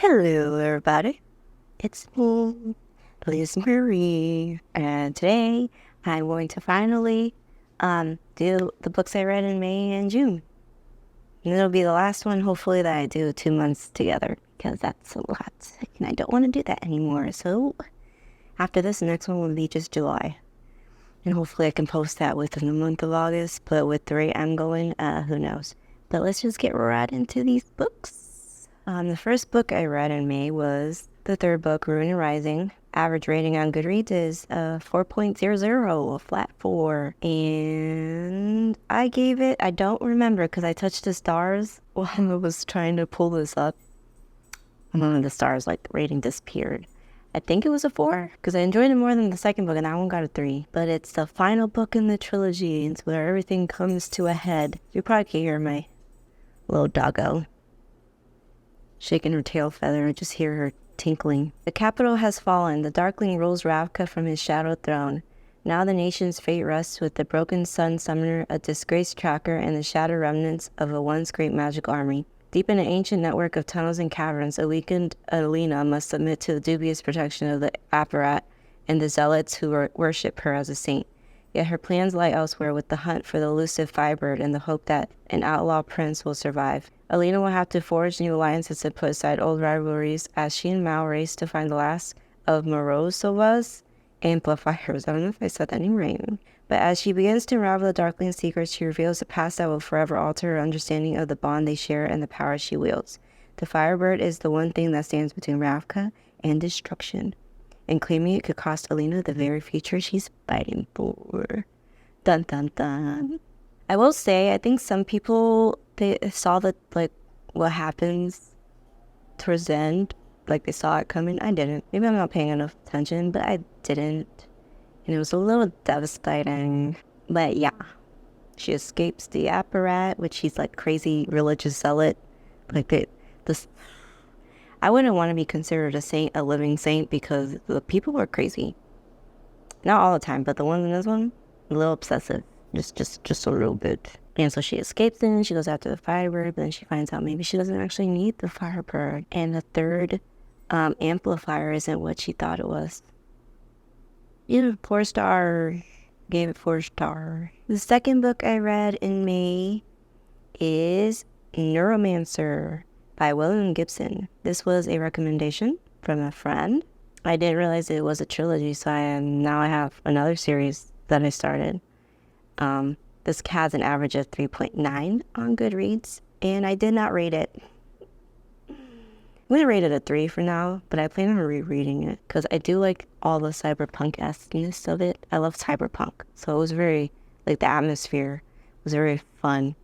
Hello, everybody. It's me, Liz Marie, and today I'm going to finally do the books I read in May and June. And it'll be the last one, hopefully, that I do 2 months together, because that's a lot, and I don't want to do that anymore. So after this, the next one will be just July, and hopefully I can post that within the month of August. But with the rate I'm going, who knows? But let's just get right into these books. The first book I read in May was the third book, Ruin and Rising. Average rating on Goodreads is 4.00, a flat 4. And I gave it, I don't remember because I touched the stars while I was trying to pull this up. And one of the stars, rating disappeared. I think it was a 4 because I enjoyed it more than the second book, and that one got a 3. But it's the final book in the trilogy. It's where everything comes to a head. You probably can hear my little doggo shaking her tail feather. I just hear her tinkling. The capital has fallen. The Darkling rules Ravka from his shadowed throne. Now the nation's fate rests with the broken sun summoner, a disgraced tracker, and the shattered remnants of a once great magic army. Deep in an ancient network of tunnels and caverns, a weakened Alina must submit to the dubious protection of the apparat and the zealots who worship her as a saint. Yet her plans lie elsewhere, with the hunt for the elusive Firebird and the hope that an outlaw prince will survive. Alina will have to forge new alliances and put aside old rivalries as she and Mal race to find the last of Morozova's amplifiers. I don't know if I said that right. But as she begins to unravel the Darkling's secrets, she reveals a past that will forever alter her understanding of the bond they share and the power she wields. The Firebird is the one thing that stands between Ravka and destruction, and claiming it could cost Alina the very future she's fighting for. Dun dun dun. I will say, I think some people, they saw that, what happens towards the end, they saw it coming. I didn't. Maybe I'm not paying enough attention, but I didn't. And it was a little devastating. But yeah, she escapes the apparat, which she's crazy religious zealot. This, I wouldn't want to be considered a saint, a living saint, because the people were crazy. Not all the time, but the ones in this one, a little obsessive. Just a little bit. And so she escapes in, she goes after the Firebird, but then she finds out maybe she doesn't actually need the Firebird. And the third amplifier isn't what she thought it was. Yeah, 4 star. Gave it 4 star. The second book I read in May is Neuromancer by William Gibson. This was a recommendation from a friend. I didn't realize it was a trilogy, so now I have another series that I started. This has an average of 3.9 on Goodreads, and I did not rate it. I'm going to rate it a 3 for now, but I plan on rereading it because I do like all the cyberpunk-esqueness of it. I love cyberpunk, so it was very, the atmosphere was very fun.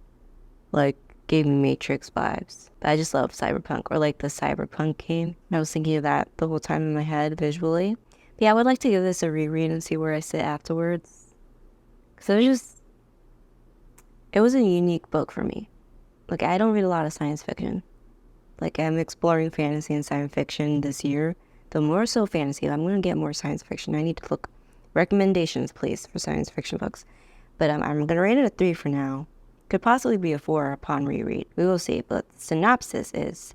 Gave me Matrix vibes. But I just love cyberpunk, or the cyberpunk game. I was thinking of that the whole time in my head visually. But yeah, I would like to give this a reread and see where I sit afterwards. So it was a unique book for me. I don't read a lot of science fiction. I'm exploring fantasy and science fiction this year. Though more so fantasy. I'm going to get more science fiction. I need to look. Recommendations, please, for science fiction books. But I'm going to rate it a 3 for now. Could possibly be a 4 upon reread. We will see. But the synopsis is: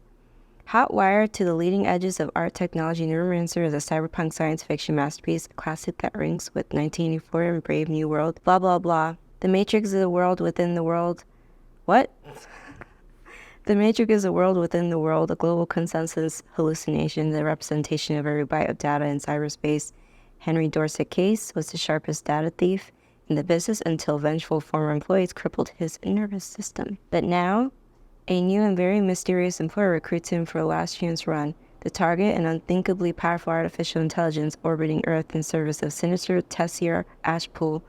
hot wired to the leading edges of art technology, Neuromancer is a cyberpunk science fiction masterpiece, a classic that rings with 1984 and Brave New World. Blah, blah, blah. The Matrix is a world within the world. What? The Matrix is a world within the world, a global consensus hallucination, the representation of every byte of data in cyberspace. Henry Dorset Case was the sharpest data thief in the business until vengeful former employees crippled his nervous system. But now, a new and very mysterious employer recruits him for a last chance run. The target, an unthinkably powerful artificial intelligence orbiting Earth in service of sinister Tessier Ashpool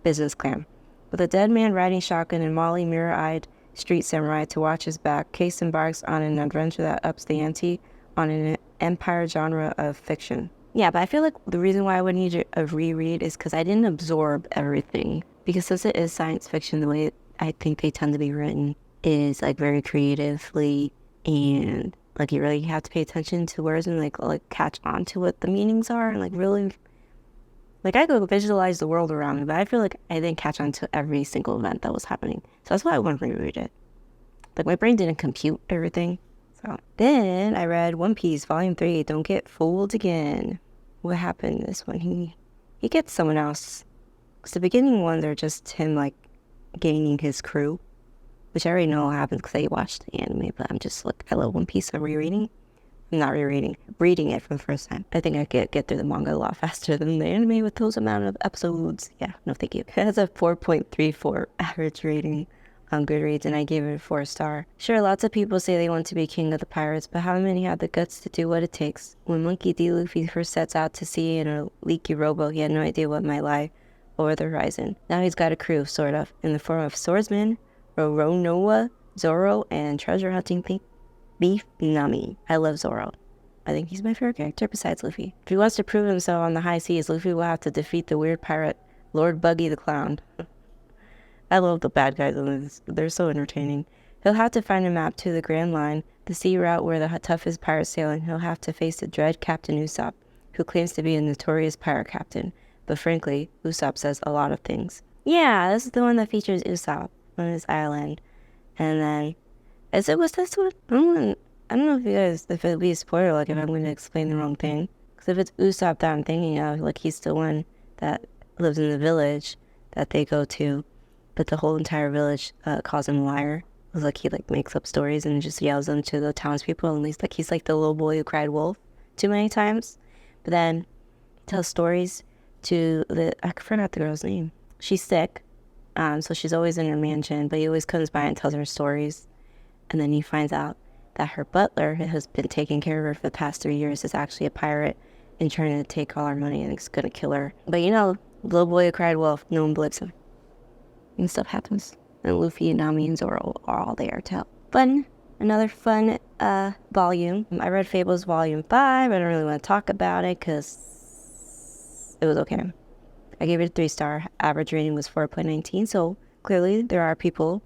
business clan. With a dead man riding shotgun and Molly mirror-eyed street samurai to watch his back, Case embarks on an adventure that ups the ante on an empire genre of fiction. Yeah, but I feel the reason why I would need a reread is because I didn't absorb everything. Because since it is science fiction, the way I think they tend to be written is very creatively, and you really have to pay attention to words and catch on to what the meanings are, and really I could visualize the world around me, but I feel I didn't catch on to every single event that was happening. So that's why I want to reread it. My brain didn't compute everything. So So then I read One Piece Volume 3, Don't Get Fooled Again. What happened in this one? He gets someone else. Because the beginning ones are just him, like, gaining his crew, which I already know happens because I watched the anime, but I'm just, like, I love One Piece, so reading it for the first time. I think I could get through the manga a lot faster than the anime with those amount of episodes. Yeah, no thank you. It has a 4.34 average rating on Goodreads, and I gave it a 4-star. Sure, lots of people say they want to be king of the pirates, but how many have the guts to do what it takes? When Monkey D. Luffy first sets out to sea in a leaky rowboat, he had no idea what might lie over the horizon. Now he's got a crew, sort of, in the form of swordsman, Roronoa, Zoro, and treasure hunting Beef Nami. I love Zoro. I think he's my favorite character besides Luffy. If he wants to prove himself on the high seas, Luffy will have to defeat the weird pirate, Lord Buggy the Clown. I love the bad guys in this. They're so entertaining. He'll have to find a map to the Grand Line, the sea route where the toughest pirates sail, and he'll have to face the dread Captain Usopp, who claims to be a notorious pirate captain. But frankly, Usopp says a lot of things. Yeah, this is the one that features Usopp on his island. And then, was this one? I don't know if it'll be a spoiler, like if I'm going to explain the wrong thing. Because if it's Usopp that I'm thinking of, like he's the one that lives in the village that they go to, but the whole entire village calls him a liar. It was like he like makes up stories and just yells them to the townspeople, and he's like the little boy who cried wolf too many times. But then he tells stories to I forgot the girl's name. She's sick, so she's always in her mansion, but he always comes by and tells her stories. And then he finds out that her butler, who has been taking care of her for the past 3 years, is actually a pirate and trying to take all our money and he's gonna kill her. But little boy who cried wolf, no one believes him. And stuff happens. And Luffy and Nami and Zoro are all there to help. Another fun volume. I read Fables Volume 5. I don't really want to talk about it because it was okay. I gave it a 3-star. Average rating was 4.19. So clearly there are people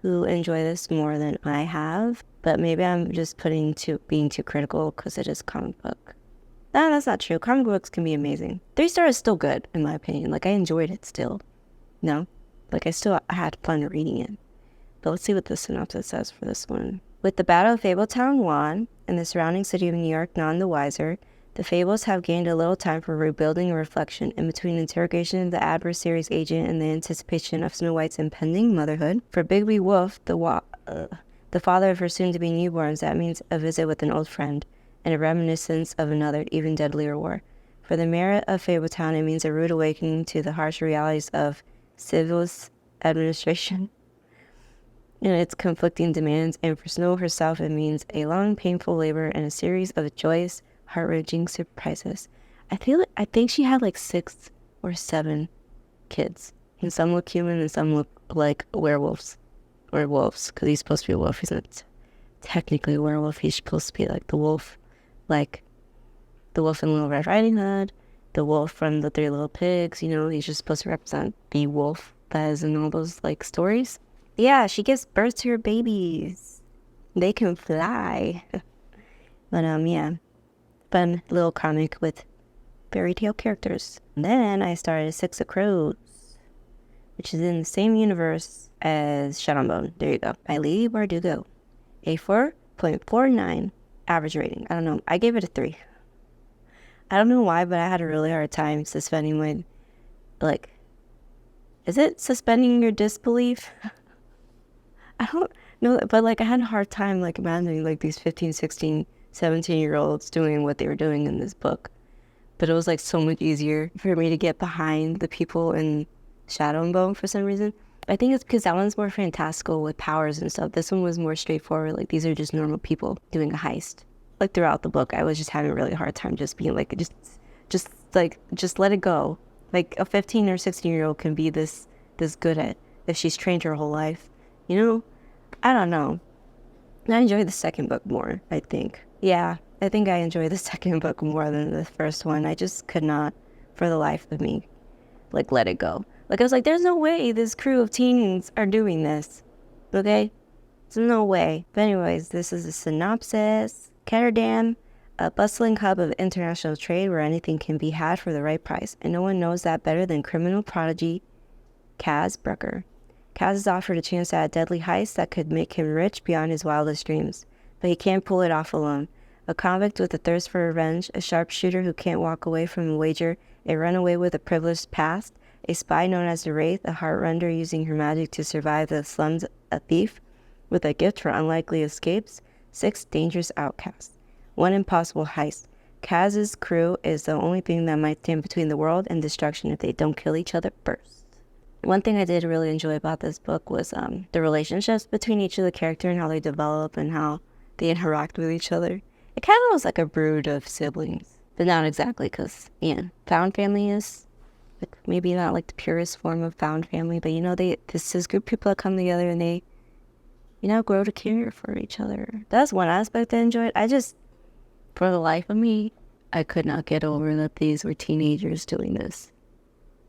who enjoy this more than I have. But maybe I'm just being too critical because it is a comic book. No, that's not true. Comic books can be amazing. 3-star is still good, in my opinion. Like, I enjoyed it still. No? Like, I had fun reading it. But let's see what the synopsis says for this one. With the Battle of Fabletown won, and the surrounding city of New York none the wiser, the Fables have gained a little time for rebuilding and reflection in between interrogation of the adversary's agent and the anticipation of Snow White's impending motherhood. For Bigby Wolf, the father of her soon-to-be newborns, that means a visit with an old friend, and a reminiscence of another, even deadlier war. For the mayor of Fabletown, it means a rude awakening to the harsh realities of civil's administration and its conflicting demands, and for Snow herself, it means a long, painful labor and a series of joyous, heart-wrenching surprises. I think she had like 6 or 7 kids, and some look human and some look like werewolves, or wolves, because he's supposed to be a wolf. He's not technically a werewolf. He's supposed to be like the wolf, like the wolf in Little Red Riding Hood, the wolf from the 3 Little Pigs. He's just supposed to represent the wolf that is in all those like stories. Yeah, she gives birth to her babies. They can fly. But yeah, fun little comic with fairy tale characters. And then I started Six of Crows, which is in the same universe as Shadow and Bone. There you go. By Lee Bardugo. A 4.49 average rating. I don't know. I gave it a 3. I don't know why, but I had a really hard time suspending my, is it suspending your disbelief? I don't know, but I had a hard time imagining these 15, 16, 17-year-olds doing what they were doing in this book. But it was so much easier for me to get behind the people in Shadow and Bone for some reason. I think it's because that one's more fantastical with powers and stuff. This one was more straightforward. These are just normal people doing a heist. Throughout the book, I was just having a really hard time just being just let it go. A 15 or 16-year-old can be this good at if she's trained her whole life. I don't know. I enjoy the second book more, I think. Yeah, I think I enjoy the second book more than the first one. I just could not, for the life of me, let it go. I was there's no way this crew of teens are doing this. Okay? There's no way. But anyways, this is a synopsis. Ketterdam, a bustling hub of international trade where anything can be had for the right price. And no one knows that better than criminal prodigy Kaz Brucker. Kaz is offered a chance at a deadly heist that could make him rich beyond his wildest dreams. but he can't pull it off alone. A convict with a thirst for revenge, a sharpshooter who can't walk away from a wager, a runaway with a privileged past, a spy known as the Wraith, a heart-render using her magic to survive the slums, a thief with a gift for unlikely escapes, 6 dangerous outcasts, 1 impossible heist. Kaz's crew is the only thing that might stand between the world and destruction if they don't kill each other first. One thing I did really enjoy about this book was the relationships between each of the characters and how they develop and how they interact with each other. It kind of was like a brood of siblings, but not exactly because, found family is maybe not like the purest form of found family, but this is group of people that come together and they, grow to care for each other. That's one aspect I enjoyed. For the life of me, I could not get over that these were teenagers doing this.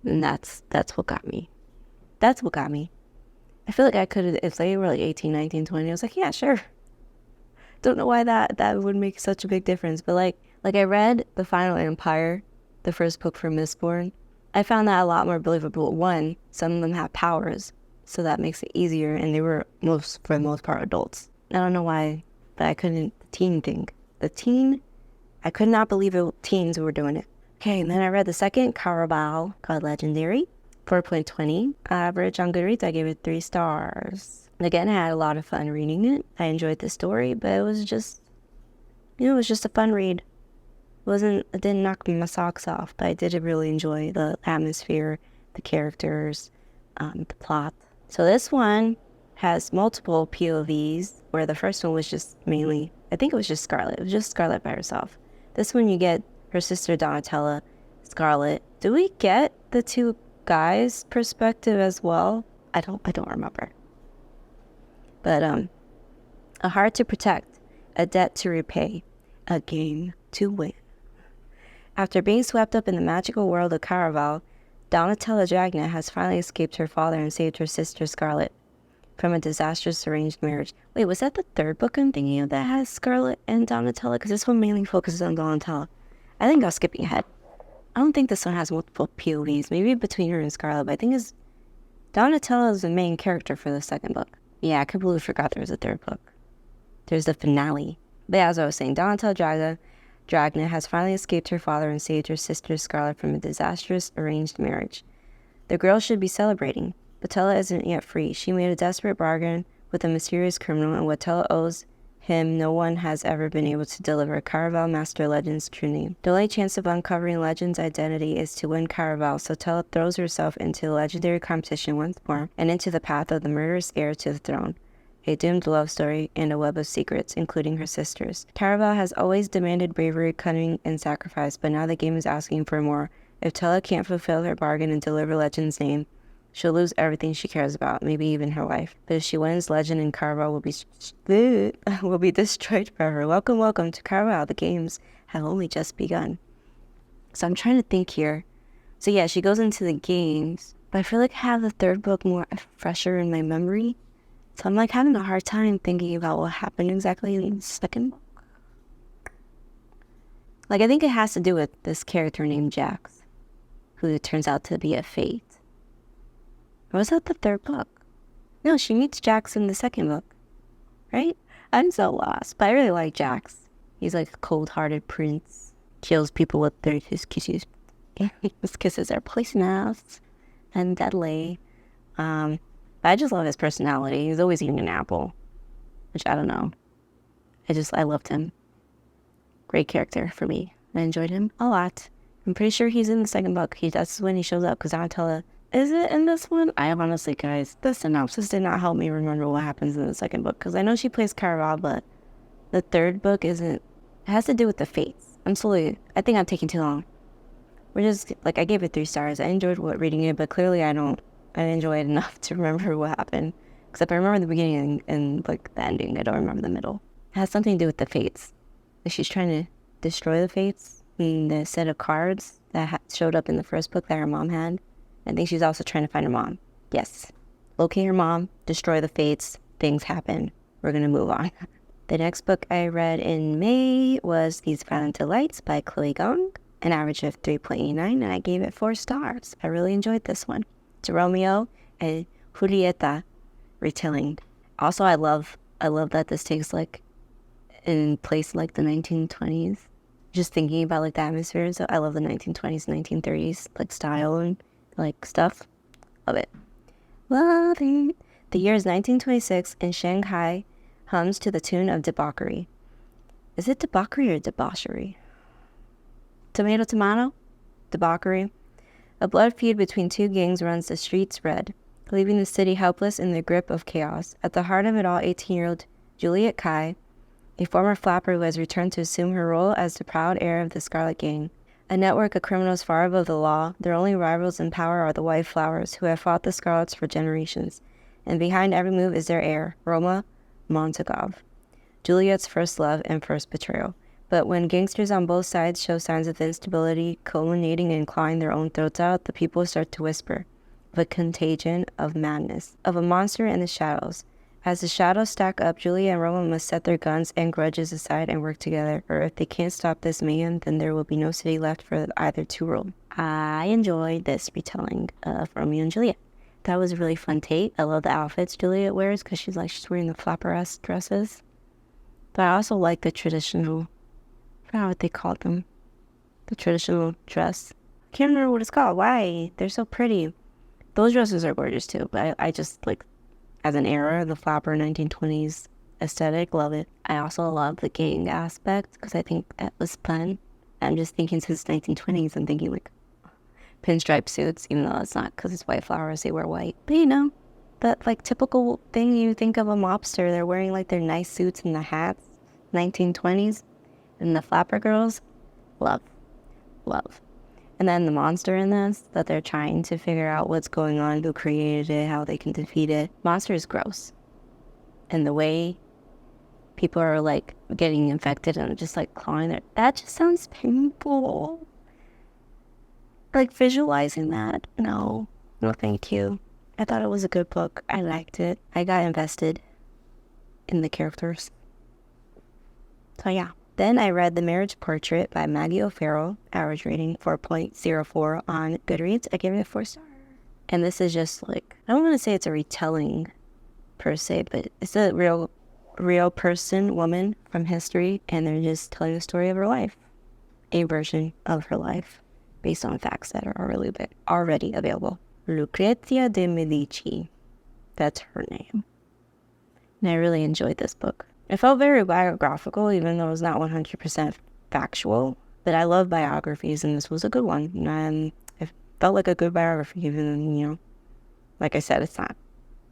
And that's what got me. That's what got me. I feel like I could have, if they were like 18, 19, 20, I was like, yeah, sure. Don't know why that would make such a big difference. But like I read The Final Empire, the first book for Mistborn. I found that a lot more believable. One, some of them have powers, so that makes it easier. And they were, for the most part, adults. I don't know why, but I couldn't, the teen thing. I could not believe teens were doing it. Okay, and then I read the second, Carabao, called Legendary, 4.20. Average on Goodreads, I gave it 3 stars. Again, I had a lot of fun reading it. I enjoyed the story, but it was just, a fun read. It didn't knock my socks off, but I did really enjoy the atmosphere, the characters, the plot. So this one has multiple POVs, where the first one was just mainly, I think it was just Scarlet. It was just Scarlet by herself. This one you get her sister Donatella, Scarlet. Do we get the 2 guys' perspective as well? I don't remember. But a heart to protect, a debt to repay, a game to win. After being swept up in the magical world of Caraval, Donatella Dragna has finally escaped her father and saved her sister Scarlet from a disastrous arranged marriage. Wait, was that the 3rd book I'm thinking of that has Scarlet and Donatella? Because this one mainly focuses on Donatella. I think I was skipping ahead. I don't think this one has multiple POVs, maybe between her and Scarlet, but I think Donatella is the main character for the 2nd book. Yeah, I completely forgot there was a 3rd book. There's the finale. But as I was saying, Donatella Dragna has finally escaped her father and saved her sister Scarlet from a disastrous arranged marriage. The girl should be celebrating, but Tella isn't yet free. She made a desperate bargain with a mysterious criminal, and what Tella owes him no one has ever been able to deliver. Caraval Master Legend's true name. The only chance of uncovering Legend's identity is to win Caraval, so Tella throws herself into the legendary competition once more, and into the path of the murderous heir to the throne. A doomed love story and a web of secrets, including her sister's. Caraval has always demanded bravery, cunning, and sacrifice, but now the game is asking for more. If Tella can't fulfill her bargain and deliver Legend's name, she'll lose everything she cares about, maybe even her life. But if she wins, Legend and Caraval will be destroyed forever. Welcome to Caraval. The games have only just begun. So I'm trying to think here. So yeah, she goes into the games, but I feel like I have the 3rd book more fresher in my memory. So I'm like having a hard time thinking about what happened exactly in the 2nd book. Like I think it has to do with this character named Jax, who turns out to be a fate. Or was that the 3rd book? No, she meets Jax in the 2nd book, right? I'm so lost, but I really like Jax. He's like a cold-hearted prince. Kills people with his kisses. His kisses are poisonous and deadly. But I just love his personality. He's always eating an apple, which I don't know. I loved him. Great character for me. I enjoyed him a lot. I'm pretty sure he's in the 2nd book. That's when he shows up, because Donatella... Is it in this one? I honestly, guys, the synopsis did not help me remember what happens in the 2nd book, because I know she plays Caraval, but the 3rd book isn't... It has to do with the fates. I think I'm taking too long. I gave it 3 stars. I enjoyed reading it, but clearly I didn't enjoy it enough to remember what happened. Except I remember the beginning and the ending. I don't remember the middle. It has something to do with the fates. She's trying to destroy the fates in the set of cards that showed up in the 1st book that her mom had. I think she's also trying to find her mom. Yes. Locate her mom, destroy the fates, things happen. We're going to move on. The next book I read in May was These Violent Delights by Chloe Gong, an average of 3.89, and I gave it 4 stars. I really enjoyed this one. It's Romeo and Julieta retelling. Also, I love that this takes in place like the 1920s. Just thinking about like the atmosphere. So I love the 1920s, 1930s like style and like stuff. Love it. Love it. The year is 1926 and Shanghai hums to the tune of debauchery. Is it debauchery or debauchery? Tomato, tomato? Debauchery. A blood feud between two gangs runs the streets red, leaving the city helpless in the grip of chaos. At the heart of it all, 18-year-old Juliet Kai, a former flapper who has returned to assume her role as the proud heir of the Scarlet Gang. A network of criminals far above the law, their only rivals in power are the White Flowers, who have fought the Scarlets for generations. And behind every move is their heir, Roma Montagov, Juliet's first love and first betrayal. But when gangsters on both sides show signs of instability, culminating in clawing their own throats out, the people start to whisper of a contagion of madness, of a monster in the shadows. As the shadows stack up, Julia and Roma must set their guns and grudges aside and work together, or if they can't stop this mayhem, then there will be no city left for either to rule. I enjoyed this retelling of Romeo and Juliet. That was a really fun take. I love the outfits Juliet wears because she's wearing the flapper-esque dresses. But I also like the traditional, I forgot what they called them, the traditional dress. I can't remember what it's called. Why? They're so pretty. Those dresses are gorgeous too, but I just like, as an era, the flapper 1920s aesthetic, love it. I also love the gang aspect because I think that was fun. I'm just thinking since 1920s, I'm thinking like pinstripe suits, even though it's not because it's White Flowers, they wear white. But you know, that like typical thing you think of a mobster. They're wearing like their nice suits and the hats, 1920s. And the flapper girls, love. And then the monster in this, that they're trying to figure out what's going on, who created it, how they can defeat it. Monster is gross. And the way people are like getting infected and just like clawing their, that just sounds painful. Like visualizing that, no thank you. I thought it was a good book. I liked it. I got invested in the characters. So yeah. Then I read The Marriage Portrait by Maggie O'Farrell, average rating 4.04 on Goodreads. I gave it a 4 star. And this is just like, I don't want to say it's a retelling per se, but it's a real person, woman from history, and they're just telling the story of her life, a version of her life based on facts that are already available. Lucrezia de Medici, that's her name. And I really enjoyed this book. It felt very biographical, even though it was not 100% factual. But I love biographies, and this was a good one. And it felt like a good biography, even, you know, like I said,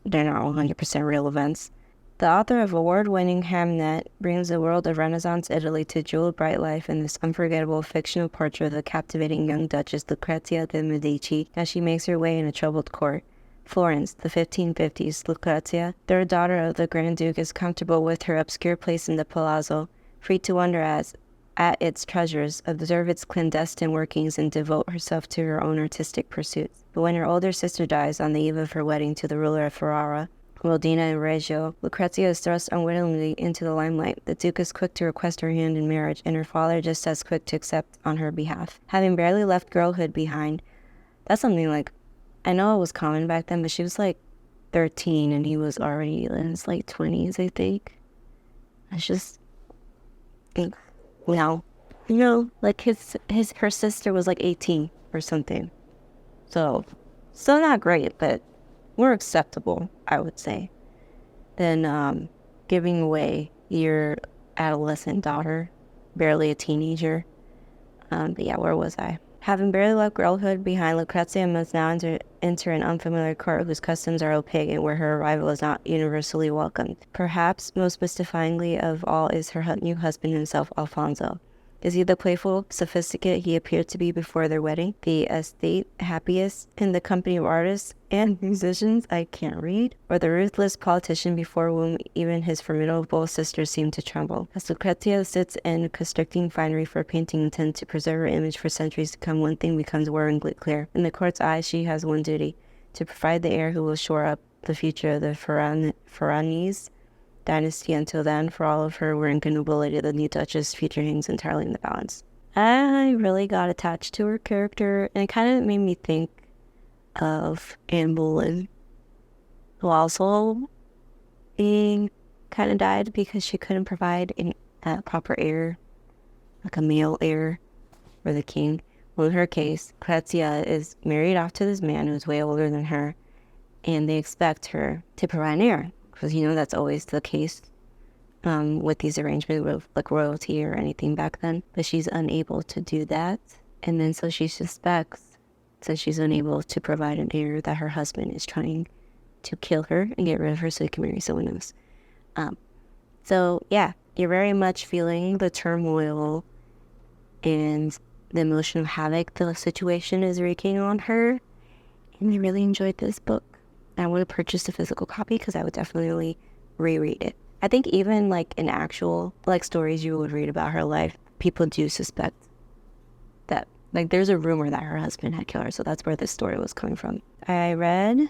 they're not 100% real events. The author of award-winning Hamnet brings the world of Renaissance Italy to jeweled bright life in this unforgettable fictional portrait of the captivating young Duchess Lucrezia de Medici as she makes her way in a troubled court. Florence, the 1550s, Lucrezia, third daughter of the Grand Duke, is comfortable with her obscure place in the palazzo, free to wonder at its treasures, observe its clandestine workings, and devote herself to her own artistic pursuits. But when her older sister dies on the eve of her wedding to the ruler of Ferrara, Modena and Reggio, Lucrezia is thrust unwittingly into the limelight. The Duke is quick to request her hand in marriage, and her father just as quick to accept on her behalf. Having barely left girlhood behind, that's something like, I know it was common back then, but she was like 13 and he was already in his late 20s, I think. It's just, well, you know, like her sister was like 18 or something. So still not great, but more acceptable, I would say, than giving away your adolescent daughter, barely a teenager. But yeah, where was I? Having barely left girlhood behind, Lucrezia must now enter an unfamiliar court whose customs are opaque and where her arrival is not universally welcomed. Perhaps most mystifyingly of all is her new husband himself, Alfonso. Is he the playful sophisticate he appeared to be before their wedding? The aesthete, happiest in the company of artists and musicians I can't read? Or the ruthless politician before whom even his formidable sisters seem to tremble? As Lucrezia sits in constricting finery for painting intent to preserve her image for centuries to come, one thing becomes worryingly clear. In the court's eyes, she has one duty: to provide the heir who will shore up the future of the Ferranese dynasty. Until then, for all of her rank and nobility, the new Duchess' future hangs entirely in the balance. I really got attached to her character, and it kind of made me think of Anne Boleyn, who also kind of died because she couldn't provide a proper heir, like a male heir for the king. Well, in her case, Kratia is married off to this man who's way older than her, and they expect her to provide an heir, because that's always the case with these arrangements with like royalty or anything back then. But she's unable to do that, and then so she suspects, since she's unable to provide an heir, that her husband is trying to kill her and get rid of her so he can marry someone else. So yeah, you're very much feeling the turmoil and the emotional havoc the situation is wreaking on her. And I really enjoyed this book. I would have purchased a physical copy because I would definitely reread it. I think even like in actual like stories you would read about her life, people do suspect that like there's a rumor that her husband had killed her. So that's where this story was coming from. I read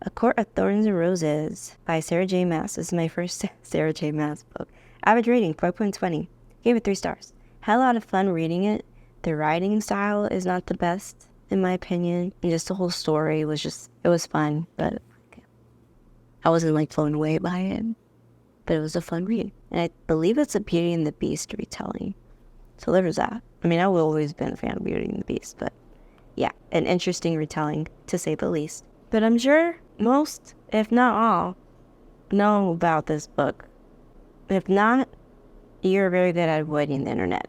A Court of Thorns and Roses by Sarah J. Maas. This is my first Sarah J. Maas book. Average rating 4.20. Gave it 3 stars. Had a lot of fun reading it. The writing style is not the best in my opinion. And just the whole story was it was fun, but I wasn't like blown away by it. But it was a fun read. And I believe it's a Beauty and the Beast retelling. So there's that. I mean, I've always been a fan of Beauty and the Beast, but yeah, an interesting retelling to say the least. But I'm sure most, if not all, know about this book. If not, you're very good at avoiding the internet.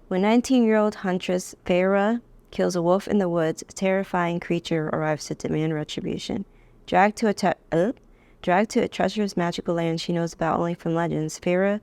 When 19-year-old huntress Feyre kills a wolf in the woods, a terrifying creature arrives to demand retribution. Dragged to a treacherous magical land she knows about only from legends, Feyre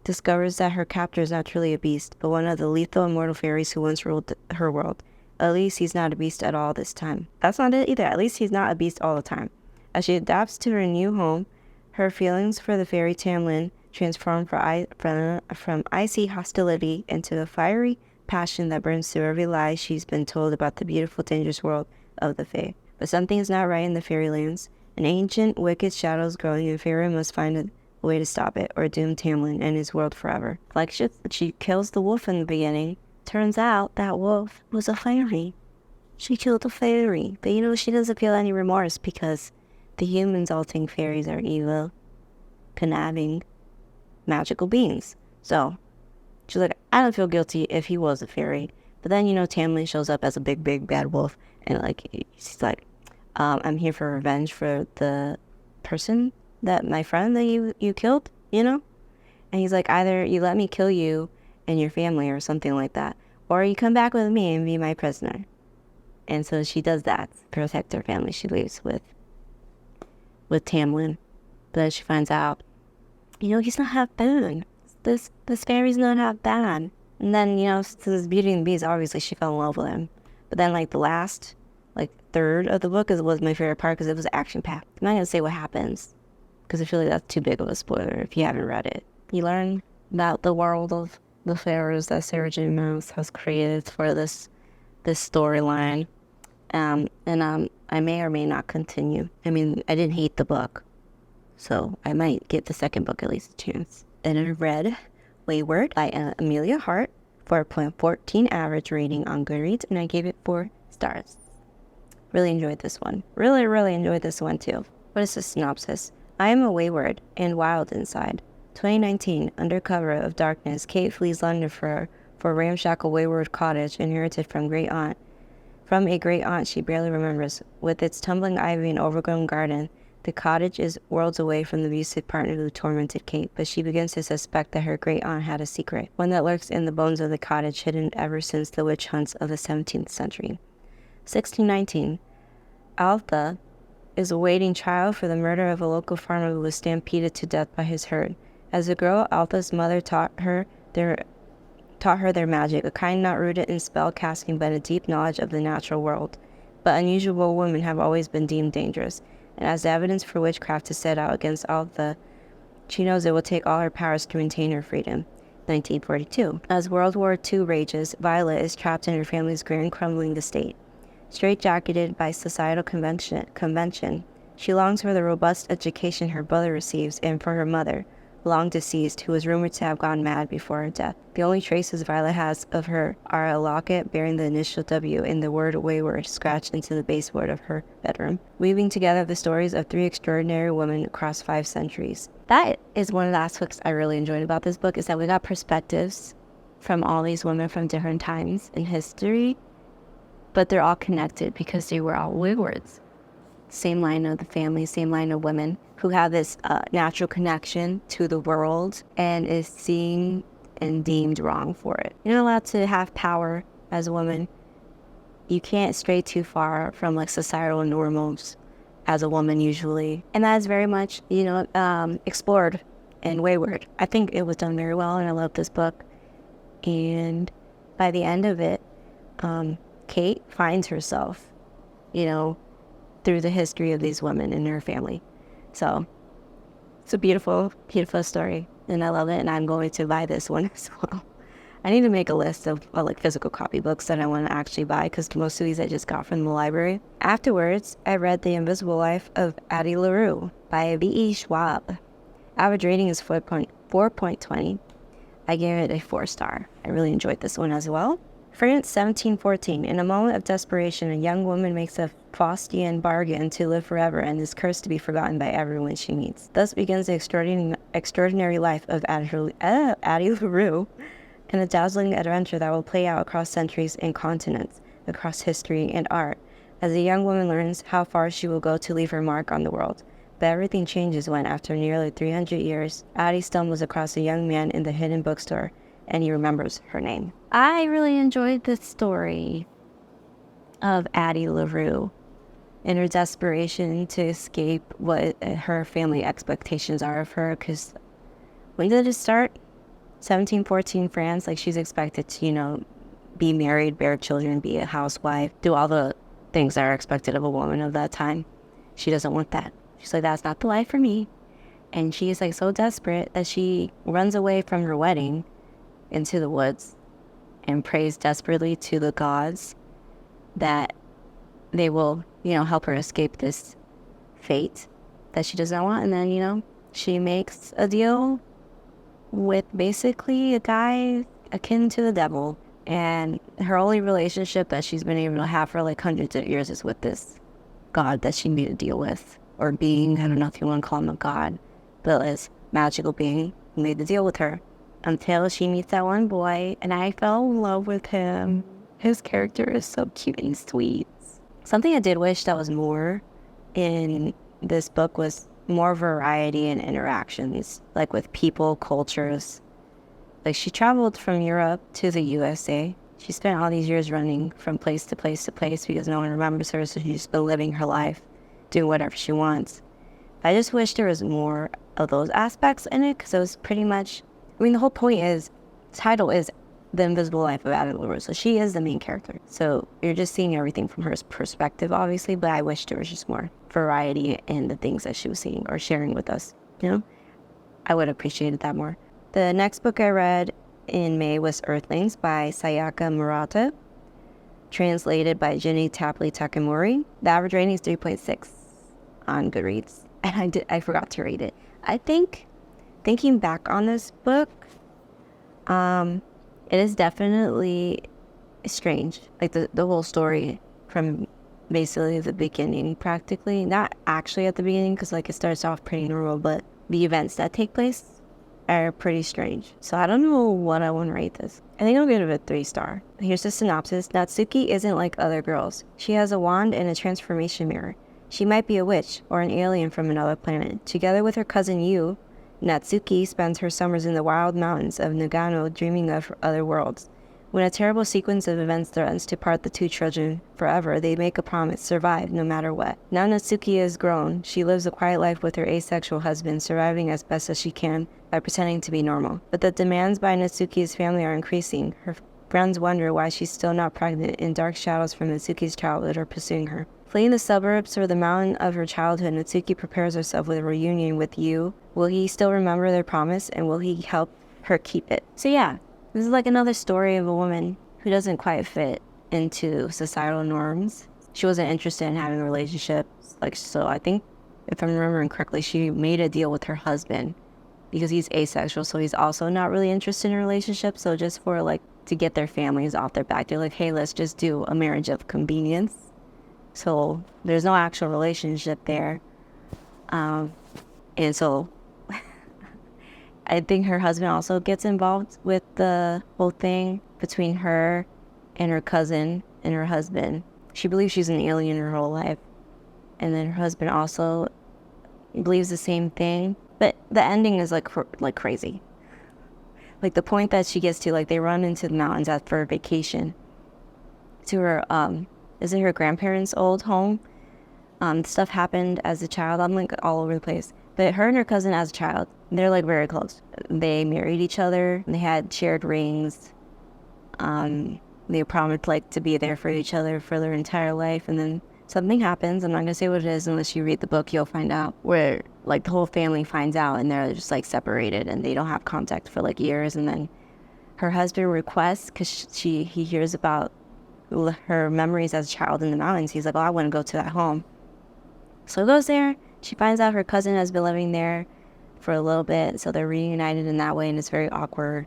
discovers that her captor is not truly a beast, but one of the lethal immortal fairies who once ruled her world. At least he's not a beast at all this time. That's not it either. At least he's not a beast all the time. As she adapts to her new home, her feelings for the fairy Tamlin transform from icy hostility into a fiery passion that burns through every lie she's been told about the beautiful, dangerous world of the Fae. But something is not right in the fairylands. An ancient, wicked shadow is growing, and Feyre must find a way to stop it, or doom Tamlin and his world forever. Like she kills the wolf in the beginning. Turns out that wolf was a fairy. She killed a fairy. But she doesn't feel any remorse because the humans all think fairies are evil, conniving, magical beings. So she's like, I don't feel guilty if he was a fairy. But then, Tamlin shows up as a big, big bad wolf. And she's like, I'm here for revenge for the person my friend that you killed, And he's like, either you let me kill you and your family or something like that, or you come back with me and be my prisoner. And so she does that to protect her family. She leaves with Tamlin. But she finds out, he's not half bad. This fairy's not half bad. And then, to this Beauty and the Beast, obviously she fell in love with him. But then the last third of the book was my favorite part because it was action-packed. I'm not going to say what happens because I feel like that's too big of a spoiler if you haven't read it. You learn about the world of the fairies that Sarah J. Maas has created for this storyline. And I may or may not continue. I mean, I didn't hate the book, so I might give the second book at least a chance. And I read Wayward by Amelia Hart, 4.14 average rating on Goodreads, and I gave it 4 stars. Really enjoyed this one. Really, really enjoyed this one too. What is the synopsis? I am a wayward and wild inside. 2019, under cover of darkness, Kate flees London for a ramshackle wayward cottage inherited from a great aunt she barely remembers. With its tumbling ivy and overgrown garden, the cottage is worlds away from the abusive partner who tormented Kate, but she begins to suspect that her great aunt had a secret, one that lurks in the bones of the cottage, hidden ever since the witch hunts of the 17th century. 1619, Altha is awaiting trial for the murder of a local farmer who was stampeded to death by his herd. As a girl, Altha's mother taught her their magic, a kind not rooted in spell casting but a deep knowledge of the natural world. But unusual women have always been deemed dangerous, and as the evidence for witchcraft is set out against Altha, she knows it will take all her powers to maintain her freedom. 1942. As World War II rages, Violet is trapped in her family's grand crumbling estate. Straitjacketed by societal convention, she longs for the robust education her brother receives and for her mother, long deceased, who was rumored to have gone mad before her death. The only traces Violet has of her are a locket bearing the initial W and the word wayward scratched into the baseboard of her bedroom, weaving together the stories of 3 extraordinary women across 5 centuries. That is one of the aspects I really enjoyed about this book, is that we got perspectives from all these women from different times in history, but they're all connected because they were all waywards. Same line of the family, same line of women who have this natural connection to the world and is seen and deemed wrong for it. You're not allowed to have power as a woman. You can't stray too far from like societal normals as a woman usually. And that is very much, explored in Wayward. I think it was done very well, and I love this book. And by the end of it, Kate finds herself, through the history of these women in her family. So it's a beautiful, beautiful story, and I love it, and I'm going to buy this one as well. I need to make a list of physical copy books that I want to actually buy, because most of these I just got from the library. Afterwards, I read The Invisible Life of Addie LaRue by V.E. Schwab. Average rating is 4.20. I gave it a 4-star. I really enjoyed this one as well. France, 1714. In a moment of desperation, a young woman makes a Faustian bargain to live forever and is cursed to be forgotten by everyone she meets. Thus begins the extraordinary life of Addie LaRue, and a dazzling adventure that will play out across centuries and continents, across history and art, as the young woman learns how far she will go to leave her mark on the world. But everything changes when, after nearly 300 years, Addie stumbles across a young man in the hidden bookstore, and he remembers her name. I really enjoyed the story of Addie LaRue and her desperation to escape what her family expectations are of her, because when did it start? 1714 France, she's expected to, be married, bear children, be a housewife, do all the things that are expected of a woman of that time. She doesn't want that. She's like, that's not the life for me. And she is so desperate that she runs away from her wedding into the woods and prays desperately to the gods that they will, help her escape this fate that she does not want. And then, she makes a deal with basically a guy akin to the devil. And her only relationship that she's been able to have for hundreds of years is with this god that she made a deal with. Or being, I don't know if you want to call him a god, but this magical being who made the deal with her. Until she meets that one boy, and I fell in love with him. His character is so cute and sweet. Something I did wish that was more in this book was more variety and interactions, with people, cultures. She traveled from Europe to the USA. She spent all these years running from place to place to place because no one remembers her, so she's just been living her life, doing whatever she wants. I just wish there was more of those aspects in it, because it was pretty much, the whole point is, the title is The Invisible Life of Addie LaRue, so she is the main character. So you're just seeing everything from her perspective, obviously, but I wish there was just more variety in the things that she was seeing or sharing with us, I would have appreciated that more. The next book I read in May was Earthlings by Sayaka Murata, translated by Jenny Tapley Takamori. The average rating is 3.6 on Goodreads, and I forgot to rate it. I think, thinking back on this book, it is definitely strange. The whole story from basically the beginning, practically. Not actually at the beginning, because it starts off pretty normal, but the events that take place are pretty strange. So I don't know what I want to rate this. I think I'll give it a 3-star. Here's the synopsis. Natsuki isn't like other girls. She has a wand and a transformation mirror. She might be a witch or an alien from another planet. Together with her cousin Yu, Natsuki spends her summers in the wild mountains of Nagano dreaming of other worlds. When a terrible sequence of events threatens to part the two children forever, they make a promise to survive no matter what. Now Natsuki is grown. She lives a quiet life with her asexual husband, surviving as best as she can by pretending to be normal. But the demands by Natsuki's family are increasing. Her friends wonder why she's still not pregnant, and dark shadows from Natsuki's childhood are pursuing her. Fleeing the suburbs or the mountain of her childhood, Natsuki prepares herself with a reunion with Yu. Will he still remember their promise, and will he help her keep it? So yeah, this is another story of a woman who doesn't quite fit into societal norms. She wasn't interested in having relationships. So I think, if I'm remembering correctly, she made a deal with her husband because he's asexual, so he's also not really interested in relationships. So just for like to get their families off their back, they're like, hey, let's just do a marriage of convenience. So there's no actual relationship there. And so I think her husband also gets involved with the whole thing between her and her cousin and her husband. She believes she's an alien her whole life. And then her husband also believes the same thing. But the ending is like crazy. Like the point that she gets to, like they run into the mountains for a vacation to her, is it her grandparents' old home? Stuff happened as a child. I'm like all over the place. But her and her cousin as a child, they're like very close. They married each other. They had shared rings. They promised like to be there for each other for their entire life. And then something happens. I'm not gonna say what it is unless you read the book. You'll find out where like the whole family finds out and they're just like separated and they don't have contact for like years. And then her husband requests, because he hears about her memories as a child in the mountains. He's like, oh, I want to go to that home. So he goes there. She finds out her cousin has been living there for a little bit, so they're reunited in that way, and it's very awkward.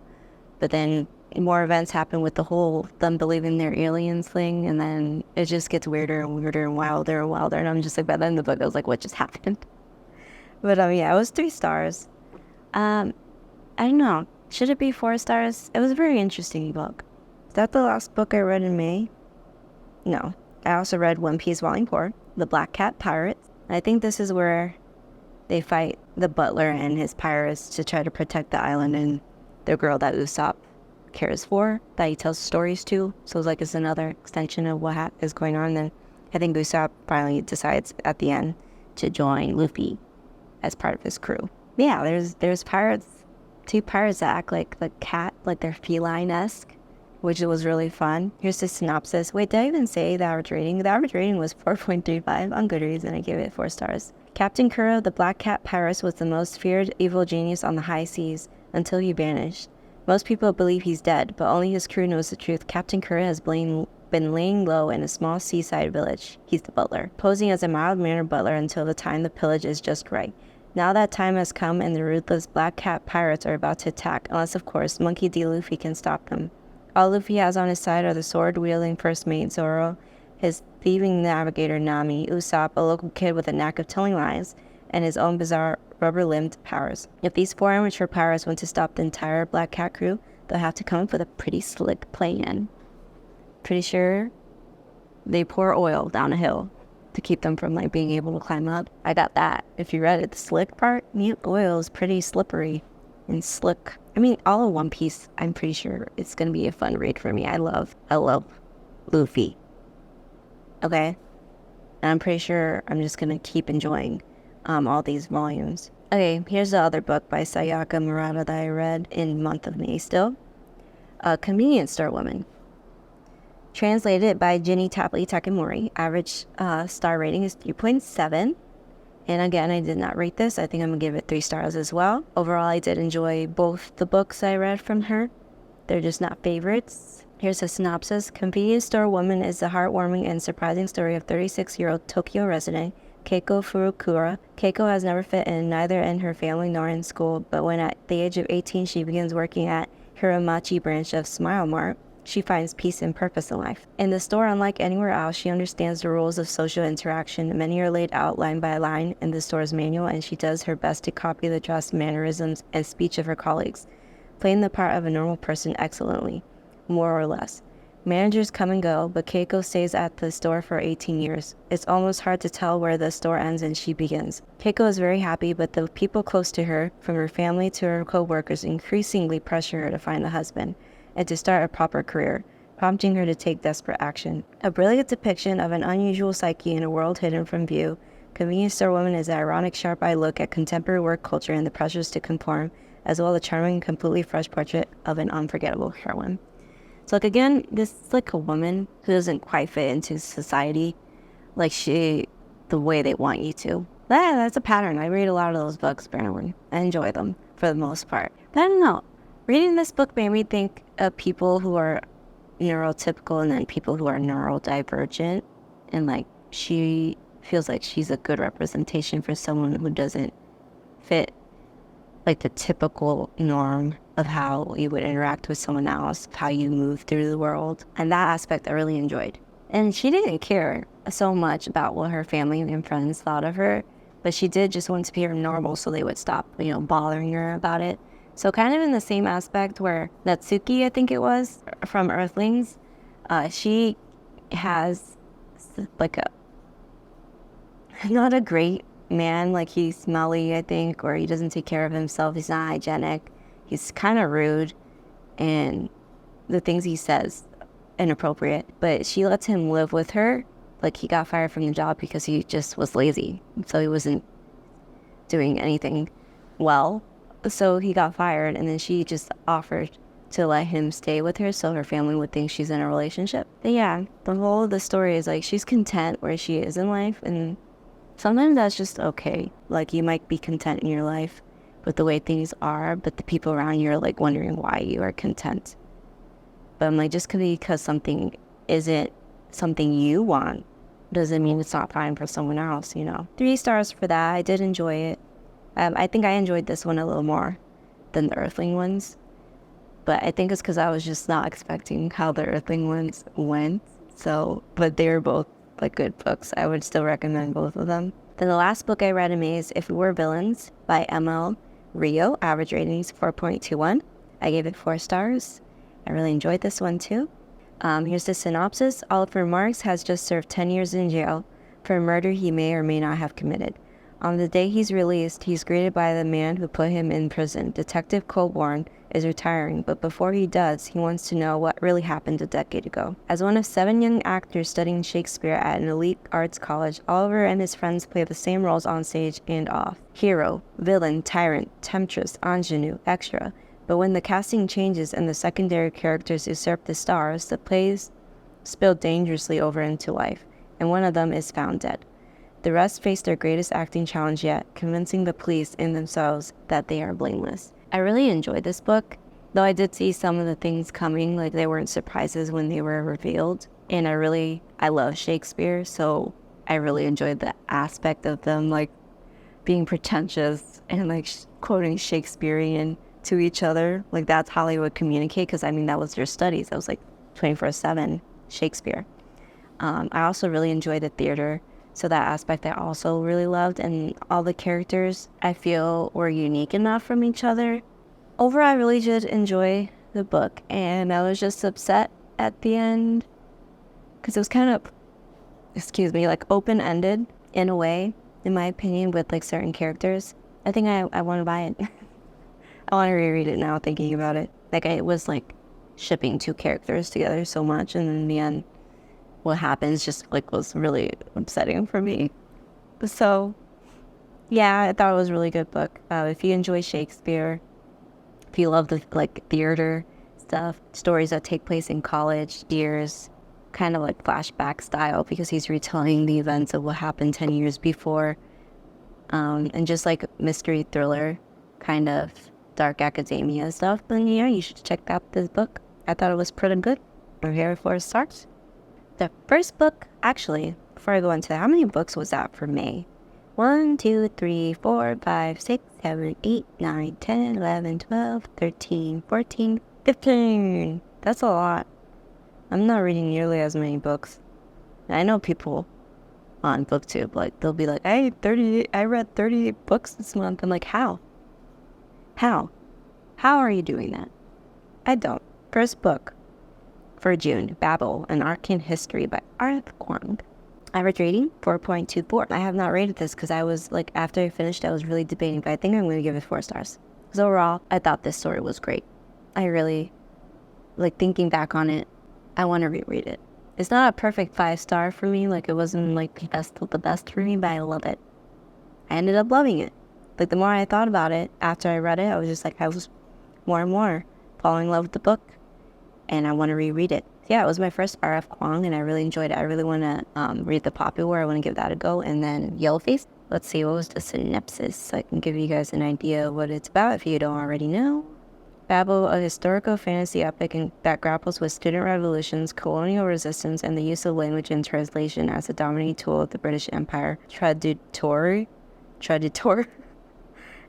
But then more events happen with the whole them believing they're aliens thing, and then it just gets weirder and weirder and wilder and wilder. And I'm just like, by the end of the book, I was like, what just happened? But yeah, it was 3 stars. I don't know. Should it be 4 stars? It was a very interesting book. Is that the last book I read in May? No. I also read One Piece Volume 4, The Black Cat Pirates. I think this is where they fight the butler and his pirates to try to protect the island and the girl that Usopp cares for, that he tells stories to. So it's like it's another extension of what is going on. Then I think Usopp finally decides at the end to join Luffy as part of his crew. Yeah, there's pirates, 2 pirates that act like the cat, like they're feline-esque, which was really fun. Here's the synopsis. Wait, did I even say the average rating? The average rating was 4.35 on Goodreads, and I gave it 4 stars. Captain Kuro, the Black Cat Pirates, was the most feared evil genius on the high seas until he vanished. Most people believe he's dead, but only his crew knows the truth. Captain Kuro has been laying low in a small seaside village. He's the butler, posing as a mild-mannered butler until the time the pillage is just right. Now that time has come and the ruthless Black Cat Pirates are about to attack, unless, of course, Monkey D. Luffy can stop them. All Luffy has on his side are the sword-wielding first mate Zoro, his thieving navigator Nami, Usopp, a local kid with a knack of telling lies, and his own bizarre rubber-limbed powers. If these 4 amateur pirates want to stop the entire Black Cat crew, they'll have to come up with a pretty slick plan. Pretty sure they pour oil down a hill to keep them from like being able to climb up. I got that. If you read it, the slick part, the oil is pretty slippery and slick. I mean, all of One Piece, I'm pretty sure it's going to be a fun read for me. I love Luffy. Okay? And I'm pretty sure I'm just going to keep enjoying all these volumes. Okay, here's the other book by Sayaka Murata that I read in the month of May still. Convenience Store Woman. Translated by Jenny Tapley Takamori. Average star rating is 3.7. And again, I did not rate this. I think I'm going to give it 3 stars as well. Overall, I did enjoy both the books I read from her. They're just not favorites. Here's a synopsis. Convenience Store Woman is the heartwarming and surprising story of 36-year-old Tokyo resident Keiko Furukura. Keiko has never fit in, neither in her family nor in school, but when at the age of 18 she begins working at Hiramachi branch of Smile Mart, she finds peace and purpose in life. In the store, unlike anywhere else, she understands the rules of social interaction. Many are laid out line by line in the store's manual, and she does her best to copy the dress, mannerisms, and speech of her colleagues, playing the part of a normal person excellently, more or less. Managers come and go, but Keiko stays at the store for 18 years. It's almost hard to tell where the store ends and she begins. Keiko is very happy, but the people close to her, from her family to her co-workers, increasingly pressure her to find a husband and to start a proper career, prompting her to take desperate action. A brilliant depiction of an unusual psyche in a world hidden from view, Convenience Store Woman is an ironic, sharp-eyed look at contemporary work culture and the pressures to conform, as well as a charming, completely fresh portrait of an unforgettable heroine. So, like, again, this is like a woman who doesn't quite fit into society, like the way they want you to. That's a pattern. I read a lot of those books, apparently. I enjoy them, for the most part. But I don't know. Reading this book made me think of people who are neurotypical and then people who are neurodivergent. And, like, she feels like she's a good representation for someone who doesn't fit like the typical norm of how you would interact with someone else, how you move through the world. And that aspect I really enjoyed. And she didn't care so much about what her family and friends thought of her, but she did just want to be normal so they would stop, bothering her about it. So kind of in the same aspect where Natsuki, I think it was, from Earthlings, she has like not a great man. Like, he's smelly, I think, or he doesn't take care of himself. He's not hygienic. He's kind of rude, and the things he says inappropriate. But she lets him live with her. Like, he got fired from the job because he just was lazy, so he wasn't doing anything well. So he got fired, and then she just offered to let him stay with her so her family would think she's in a relationship. But yeah, the whole of the story is like she's content where she is in life, and sometimes that's just okay. Like, you might be content in your life with the way things are, but the people around you are like wondering why you are content. But I'm like, just because something isn't something you want doesn't mean it's not fine for someone else, 3 stars for that. I did enjoy it. I think I enjoyed this one a little more than the Earthling ones. But I think it's because I was just not expecting how the Earthling ones went. So, but they were both like good books. I would still recommend both of them. Then the last book I read in May is If We Were Villains by ML Rio. Average rating is 4.21. I gave it 4 stars. I really enjoyed this one too. Here's the synopsis. Oliver Marks has just served 10 years in jail for a murder he may or may not have committed. On the day he's released, he's greeted by the man who put him in prison. Detective Colborne is retiring, but before he does, he wants to know what really happened a decade ago. As one of 7 young actors studying Shakespeare at an elite arts college, Oliver and his friends play the same roles on stage and off. Hero, villain, tyrant, temptress, ingenue, extra. But when the casting changes and the secondary characters usurp the stars, the plays spill dangerously over into life, and one of them is found dead. The rest face their greatest acting challenge yet, convincing the police and themselves that they are blameless. I really enjoyed this book, though I did see some of the things coming, like they weren't surprises when they were revealed. And I love Shakespeare, so I really enjoyed the aspect of them, like being pretentious and like quoting Shakespearean to each other. Like, that's how they would communicate, because that was their studies. That was like 24/7 Shakespeare. I also really enjoyed the theater. So that aspect I also really loved, and all the characters I feel were unique enough from each other. Overall, I really did enjoy the book, and I was just upset at the end because it was kind of, like open-ended in a way, in my opinion, with like certain characters. I think I want to buy it. I want to reread it now thinking about it. Like, I was like shipping 2 characters together so much, and in the end, what happens just like was really upsetting for me. So yeah, I thought it was a really good book. If you enjoy Shakespeare, if you love the like theater stuff, stories that take place in college years, kind of like flashback style, because he's retelling the events of what happened 10 years before, and just like mystery thriller kind of dark academia stuff, then yeah, you should check out this book. I thought it was pretty good. I'm here 4 stars. The first book, actually, before I go into that, how many books was that for May? 1, 2, 3, 4, 5, 6, 7, 8, 9, 10, 11, 12, 13, 14, 15. That's a lot. I'm not reading nearly as many books. I know people on booktube, like, they'll be like, I read 38 books this month. I'm like, how? How are you doing that? I don't. First book for June, Babel, An Arcane History by Arth Kwong. Average rating, 4.24. I have not rated this because I was like, after I finished, I was really debating, but I think I'm going to give it 4 stars. Because overall, I thought this story was great. I really, like, thinking back on it, I want to reread it. It's not a perfect 5-star for me, like it wasn't like the best of the best for me, but I love it. I ended up loving it. Like, the more I thought about it after I read it, I was just like, I was more and more falling in love with the book, and I want to reread it. Yeah, it was my first R.F. Kwong, and I really enjoyed it. I really want to read The Popular. I want to give that a go. And then Yellowface. Let's see, what was the synopsis? So I can give you guys an idea of what it's about if you don't already know. Babel, a historical fantasy epic that grapples with student revolutions, colonial resistance, and the use of language and translation as a dominating tool of the British Empire. Traditor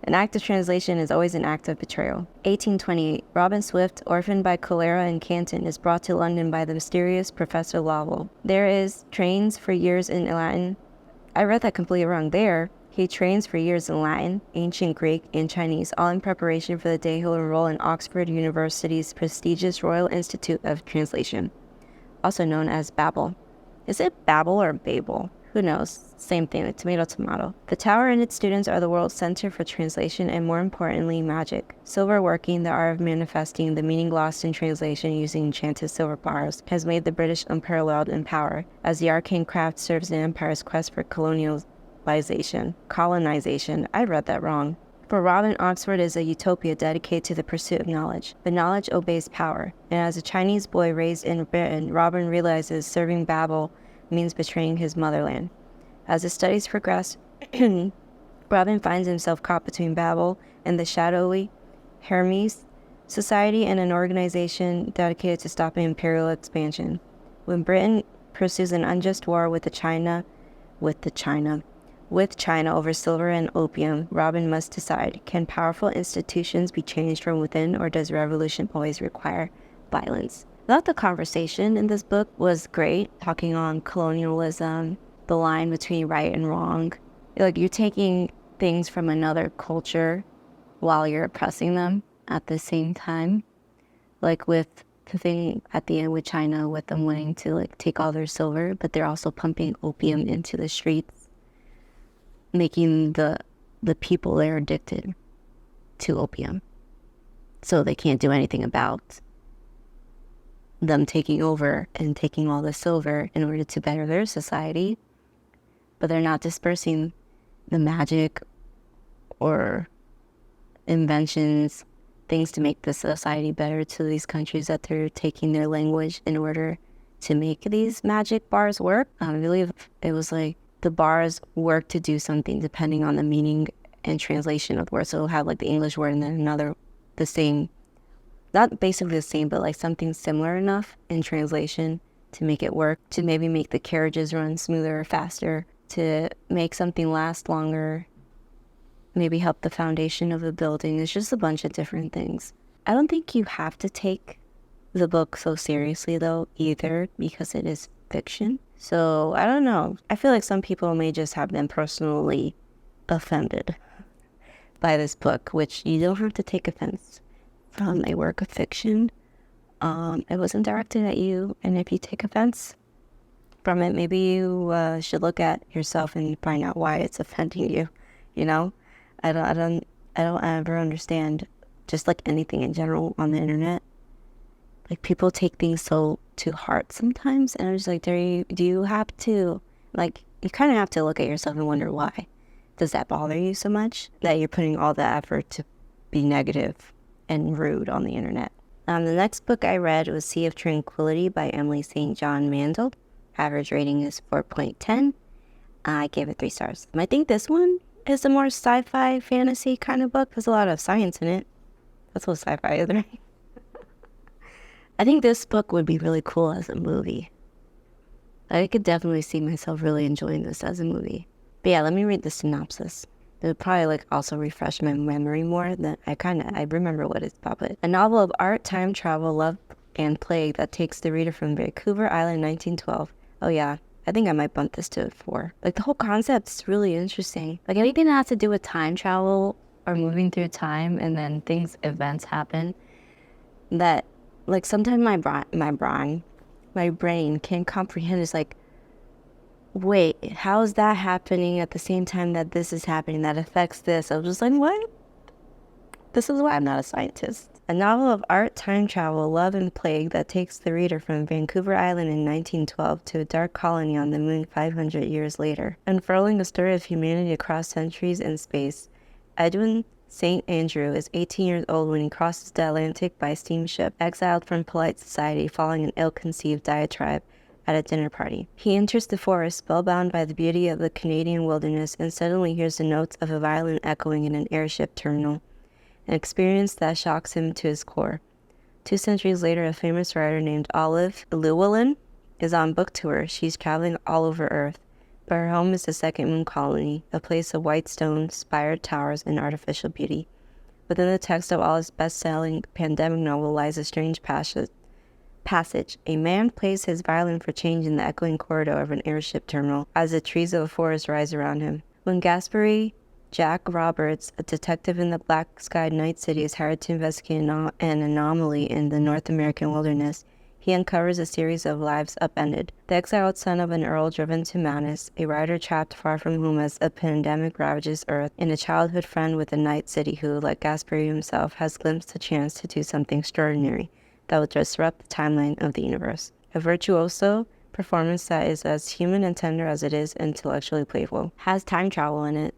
An act of translation is always an act of betrayal. 1828. Robin Swift, orphaned by cholera in Canton, is brought to London by the mysterious Professor Lovell. There is trains for years in Latin. I read that completely wrong. He trains for years in Latin, ancient Greek, and Chinese, all in preparation for the day he'll enroll in Oxford University's prestigious Royal Institute of Translation, also known as Babel. Is it Babel or Babel? Who knows? Same thing, like tomato, tomato. The tower and its students are the world's center for translation and, more importantly, magic. Silver working, the art of manifesting the meaning lost in translation using enchanted silver bars, has made the British unparalleled in power, as the arcane craft serves the empire's quest for colonization. I read that wrong. For Robin, Oxford is a utopia dedicated to the pursuit of knowledge. But knowledge obeys power, and as a Chinese boy raised in Britain, Robin realizes serving Babel means betraying his motherland. As his studies progress, Robin finds himself caught between Babel and the shadowy Hermes Society and an organization dedicated to stopping imperial expansion. When Britain pursues an unjust war with China over silver and opium, Robin must decide, can powerful institutions be changed from within, or does revolution always require violence? I thought the conversation in this book was great, talking on colonialism, the line between right and wrong. Like, you're taking things from another culture while you're oppressing them at the same time. Like with the thing at the end with China, with them wanting to like take all their silver, but they're also pumping opium into the streets, making the people there addicted to opium. So they can't do anything about them taking over and taking all the silver in order to better their society. But they're not dispersing the magic or inventions, things to make the society better to these countries that they're taking their language in order to make these magic bars work. I believe it was like the bars work to do something depending on the meaning and translation of the word. So it'll have like the English word and then another, the same, not basically the same, but like something similar enough in translation to make it work, to maybe make the carriages run smoother or faster, to make something last longer, maybe help the foundation of the building. It's just a bunch of different things. I don't think you have to take the book so seriously though either, because it is fiction. So I don't know. I feel like some people may just have been personally offended by this book, which you don't have to take offense from a work of fiction. It wasn't directed at you, and if you take offense from it, maybe you should look at yourself and find out why it's offending you. You know, I don't ever understand, just like anything in general on the internet. Like, people take things so to heart sometimes, and I'm just like, do you have to, like, you kind of have to look at yourself and wonder why. Does that bother you so much that you're putting all the effort to be negative and rude on the internet? The next book I read was Sea of Tranquility by Emily St. John Mandel. Average rating is 4.10. I gave it 3 stars. I think this one is a more sci-fi fantasy kind of book. There's a lot of science in it. That's what sci-fi is, right? I think this book would be really cool as a movie. I could definitely see myself really enjoying this as a movie. But yeah, let me read the synopsis. It would probably like also refresh my memory more than I remember what it's about. But a novel of art, time travel, love, and plague that takes the reader from Vancouver Island, 1912. Oh yeah, I think I might bump this to a 4. Like, the whole concept's really interesting. Like, anything that has to do with time travel or moving through time, and then events happen that, like, sometimes my brain can't comprehend. It's like, wait, how is that happening at the same time that this is happening that affects this? I was just like, what? This is why I'm not a scientist. A novel of art, time travel, love, and plague that takes the reader from Vancouver Island in 1912 to a dark colony on the moon 500 years later, unfurling a story of humanity across centuries and space. Edwin St. Andrew is 18 years old when he crosses the Atlantic by steamship, exiled from polite society following an ill-conceived diatribe at a dinner party. He enters the forest, spellbound by the beauty of the Canadian wilderness, and suddenly hears the notes of a violin echoing in an airship terminal, an experience that shocks him to his core. 2 centuries later, a famous writer named Olive Llewellyn is on book tour. She's traveling all over Earth, but her home is the Second Moon Colony, a place of white stone, spired towers, and artificial beauty. Within the text of Alice's best-selling pandemic novel lies a strange passage. A man plays his violin for change in the echoing corridor of an airship terminal as the trees of a forest rise around him. When Gaspari Jack Roberts, a detective in the black-skied night city, is hired to investigate an anomaly in the North American wilderness, he uncovers a series of lives upended. The exiled son of an earl driven to madness, a writer trapped far from home as a pandemic ravages Earth, and a childhood friend with the night city who, like Gaspari himself, has glimpsed a chance to do something extraordinary that will disrupt the timeline of the universe. A virtuoso performance that is as human and tender as it is intellectually playful. Has time travel in it.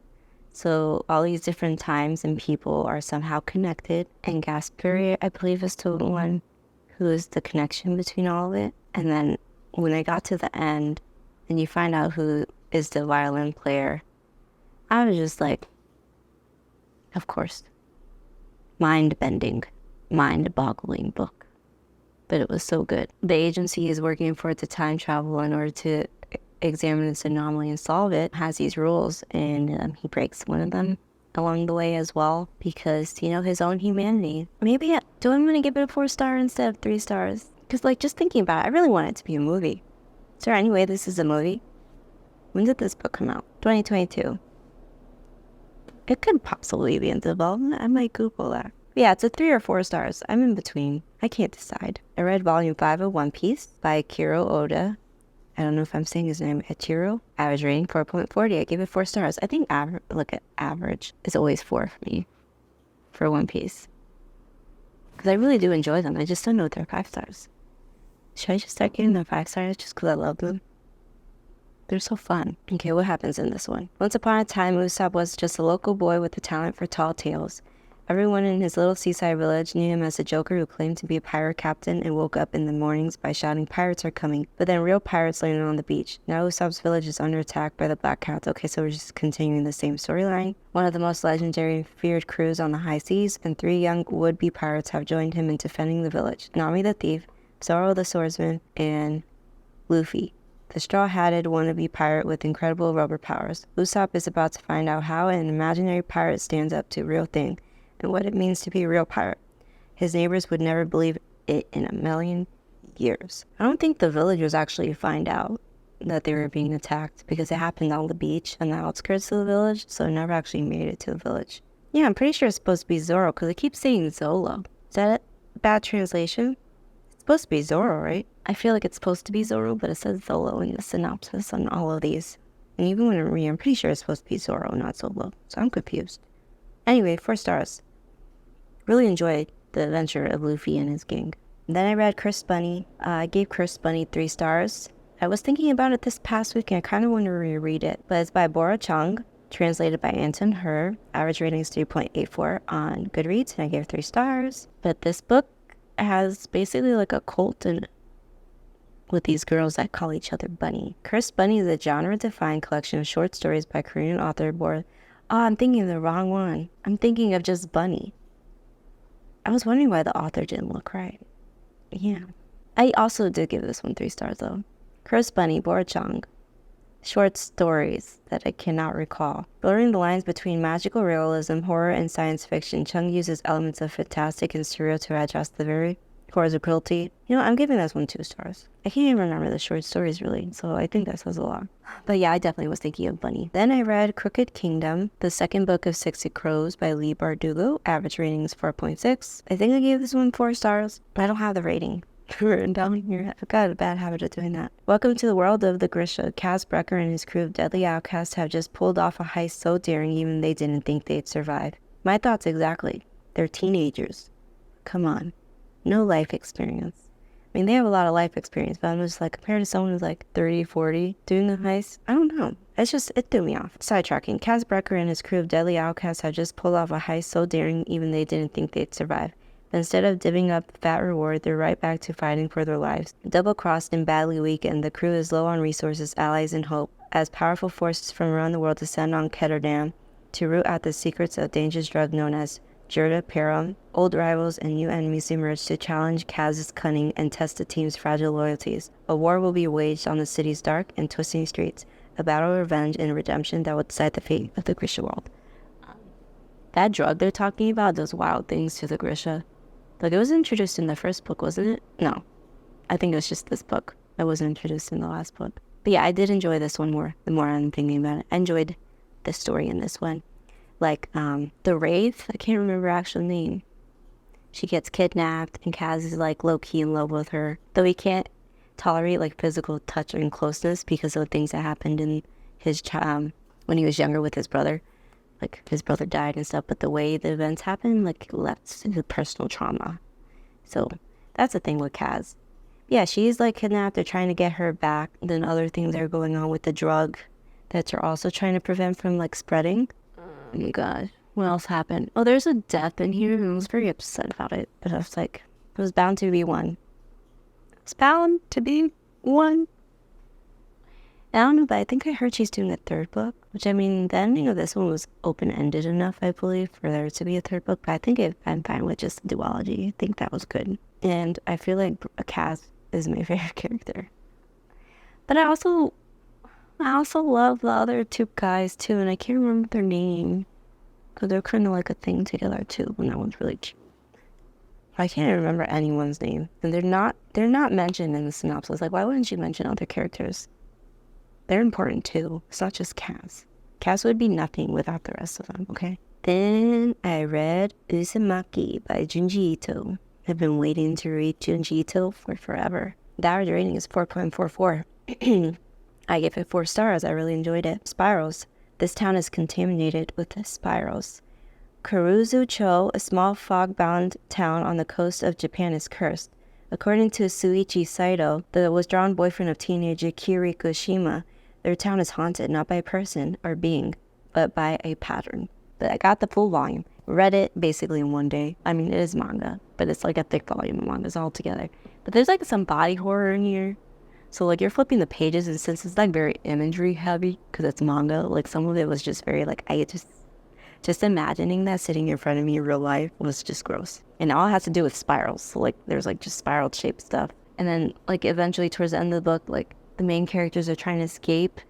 So all these different times and people are somehow connected. And Gaspari, I believe, is the one who is the connection between all of it. And then when I got to the end and you find out who is the violin player, I was just like, of course, mind-bending, mind-boggling book. But it was so good. The agency is working for it to time travel in order to examine this anomaly and solve it, has these rules, and he breaks one of them along the way as well because, his own humanity. Maybe, do I want to give it a 4-star instead of 3 stars? Because, just thinking about it, I really want it to be a movie. Is there any way this is a movie? When did this book come out? 2022. It could possibly be in development. I might Google that. But yeah, it's a 3 or 4 stars. I'm in between. I can't decide. I read volume 5 of One Piece by Kiro Oda. I don't know if I'm saying his name, Ichiro. Average rating 4.40. I gave it 4 stars. I think average is always 4 for me for One Piece. Because I really do enjoy them. I just don't know if they're 5 stars. Should I just start giving them 5 stars just because I love them? They're so fun. Okay, what happens in this one? Once upon a time, Usopp was just a local boy with a talent for tall tales. Everyone in his little seaside village knew him as a joker who claimed to be a pirate captain and woke up in the mornings by shouting, "Pirates are coming." But then real pirates landed on the beach. Now Usopp's village is under attack by the Black Cats. Okay, so we're just continuing the same storyline. One of the most legendary and feared crews on the high seas, and 3 young would-be pirates have joined him in defending the village. Nami the thief, Zoro the swordsman, and Luffy, the straw-hatted wannabe pirate with incredible rubber powers. Usopp is about to find out how an imaginary pirate stands up to a real thing, and what it means to be a real pirate. His neighbors would never believe it in a million years. I don't think the villagers actually find out that they were being attacked because it happened on the beach on the outskirts of the village, so it never actually made it to the village. Yeah, I'm pretty sure it's supposed to be Zoro because it keeps saying Zolo. Is that a bad translation? It's supposed to be Zoro, right? I feel like it's supposed to be Zoro, but it says Zolo in the synopsis on all of these. And even when I read, I'm pretty sure it's supposed to be Zoro, not Zolo. So I'm confused. Anyway, 4 stars. Really enjoyed the adventure of Luffy and his gang. Then I read Cursed Bunny. I gave Cursed Bunny 3 stars. I was thinking about it this past week and I kind of want to reread it. But it's by Bora Chung, translated by Anton Her. Average rating is 3.84 on Goodreads, and I gave 3 stars. But this book has basically like a cult in it, with these girls that call each other Bunny. Cursed Bunny is a genre-defined collection of short stories by Korean author Bora. Oh, I'm thinking of the wrong one. I'm thinking of just Bunny. I was wondering why the author didn't look right. Yeah. I also did give this one 3 stars though. Cursed Bunny, Bora Chung. Short stories that I cannot recall. Blurring the lines between magical realism, horror, and science fiction, Chung uses elements of fantastic and surreal to address the very cores of cruelty. I'm giving this one 2 stars. I can't even remember the short stories really, so I think that says a lot. But yeah, I definitely was thinking of Bunny. Then I read Crooked Kingdom, the second book of 6 Crows by Lee Bardugo. Average rating is 4.6. I think I gave this one 4 stars. I don't have the rating written down here. I've got a bad habit of doing that. Welcome to the world of the Grisha. Kaz Brecker and his crew of deadly outcasts have just pulled off a heist so daring even they didn't think they'd survive. My thoughts exactly. They're teenagers. Come on. No life experience. I mean, they have a lot of life experience, but I'm just like, compared to someone who's like 30, 40 doing the heist, I don't know. It threw me off. Sidetracking. Kaz Brecker and his crew of deadly outcasts have just pulled off a heist so daring even they didn't think they'd survive. But instead of divvying up the fat reward, they're right back to fighting for their lives. Double-crossed and badly weakened, the crew is low on resources, allies, and hope, as powerful forces from around the world descend on Ketterdam to root out the secrets of dangerous drug known as Jurda Param. Old rivals and new enemies emerge to challenge Kaz's cunning and test the team's fragile loyalties. A war will be waged on the city's dark and twisting streets a battle of revenge and redemption that will decide the fate of the Grisha world. That drug they're talking about does wild things to the Grisha. Like, it was introduced in the first book, wasn't it? No. I think it was just this book that wasn't introduced in the last book. But yeah, I did enjoy this one more, the more I'm thinking about it. I enjoyed the story in this one. Like, the Wraith, I can't remember her actual name. She gets kidnapped, and Kaz is, like, low-key in love with her. Though he can't tolerate, like, physical touch and closeness because of things that happened in his when he was younger with his brother. Like, his brother died and stuff, but the way the events happened, like, left the personal trauma. So, that's the thing with Kaz. Yeah, she's, like, kidnapped. They're trying to get her back. And then other things are going on with the drug that they're also trying to prevent from, like, spreading. Oh my god. What else happened? Oh, there's a death in here, and I was very upset about it. But I was like, it was bound to be one. It's bound to be one. I don't know, but I think I heard she's doing a third book. Which, I mean, the ending of this one was open-ended enough, I believe, for there to be a third book. But I think I'm fine with just the duology. I think that was good. And I feel like Kaz is my favorite character. But I also love the other two guys, too. And I can't remember their name. Because they're kind of like a thing together, too. And that one's really cute. I can't remember anyone's name. And they're not mentioned in the synopsis. Like, why wouldn't you mention other characters? They're important too. It's not just Kaz. Kaz would be nothing without the rest of them, okay? Then I read Uzumaki by Junji Ito. I've been waiting to read Junji Ito for forever. The average rating is 4.44. I gave it 4 stars. I really enjoyed it. Spirals. This town is contaminated with spirals. Kuruzu-cho, a small fog-bound town on the coast of Japan, is cursed. According to Suichi Saito, the withdrawn boyfriend of teenager Kiriko Shima, their town is haunted not by a person or being, but by a pattern. But I got the full volume. Read it basically in one day. I mean, it is manga, but it's like a thick volume of mangas all together. But there's like some body horror in here. So like you're flipping the pages, and since it's like very imagery heavy, because it's manga, like some of it was just very like, I just imagining that sitting in front of me in real life was just gross. And all it has to do with spirals. So like there's like just spiral shaped stuff. And then like eventually towards the end of the book, like the main characters are trying to escape,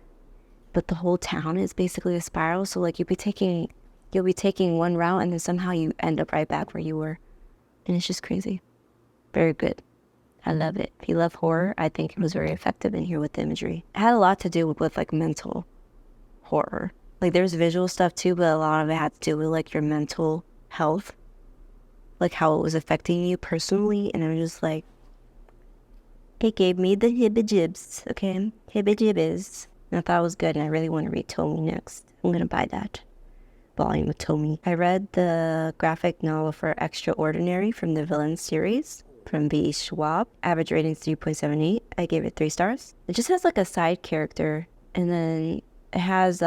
but the whole town is basically a spiral. So like you'll be taking one route, and then somehow you end up right back where you were. And it's just crazy. Very good. I love it. If you love horror, I think it was very effective in here with the imagery. It had a lot to do with like mental horror. Like there's visual stuff too, but a lot of it had to do with like your mental health. Like how it was affecting you personally. And I was just like, it gave me the hibba-jibs, okay? Hibba-jibbies. And I thought it was good, and I really want to read Tomi next. I'm going to buy that volume of Tomi. I read the graphic novel for Extraordinary from the Villain series from V. Schwab. Average rating is 3.78. I gave it 3 stars. It just has like a side character, and then it has,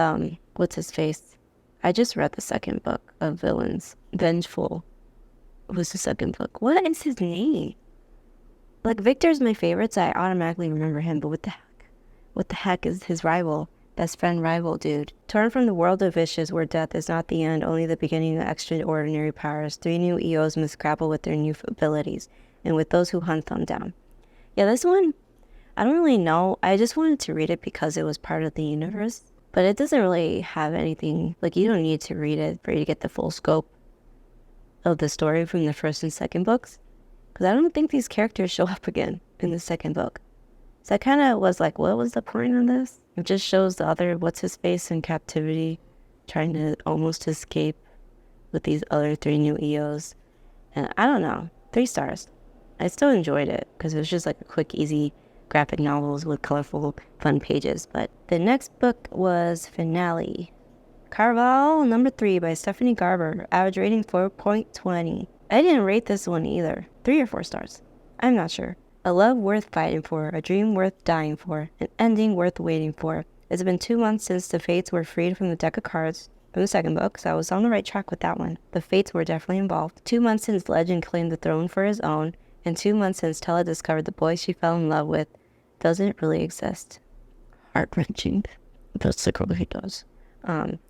what's his face? I just read the second book of Villains. Vengeful was the second book. What is his name? Like, Victor's my favorite, so I automatically remember him, but what the heck? What the heck is his rival? Best friend rival, dude. Torn from the world of vicious, where death is not the end, only the beginning of extraordinary powers, 3 new EOs must grapple with their new abilities, and with those who hunt them down. Yeah, this one, I don't really know. I just wanted to read it because it was part of the universe, but it doesn't really have anything, like, you don't need to read it for you to get the full scope of the story from the first and second books. Because I don't think these characters show up again in the second book. So I kind of was like, what was the point of this? It just shows the other, what's-his-face in captivity, trying to almost escape with these other 3 new EOs. And I don't know, 3 stars. I still enjoyed it, because it was just like a quick, easy graphic novels with colorful, fun pages. But the next book was Finale. Carval number 3 by Stephanie Garber. Average rating 4.20. I didn't rate this one either. 3 or 4 stars. I'm not sure. A love worth fighting for, a dream worth dying for, an ending worth waiting for. It's been 2 months since the Fates were freed from the deck of cards from the second book, so I was on the right track with that one. The Fates were definitely involved. 2 months since Legend claimed the throne for his own, and 2 months since Tella discovered the boy she fell in love with doesn't really exist. Heart-wrenching. That's the girl he does.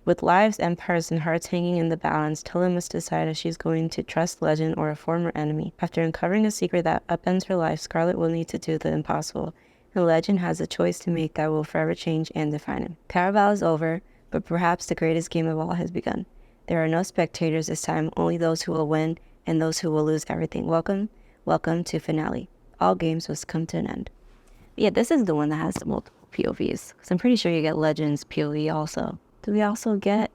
With lives, empires, and hearts hanging in the balance, Tilla must decide if she's going to trust Legend or a former enemy. After uncovering a secret that upends her life, Scarlet will need to do the impossible. The legend has a choice to make that will forever change and define him. Caraval is over, but perhaps the greatest game of all has begun. There are no spectators this time, only those who will win and those who will lose everything. Welcome to finale. All games must come to an end. Yeah, this is the one that has the multiple POVs. Because I'm pretty sure you get Legends POV also. Do we also get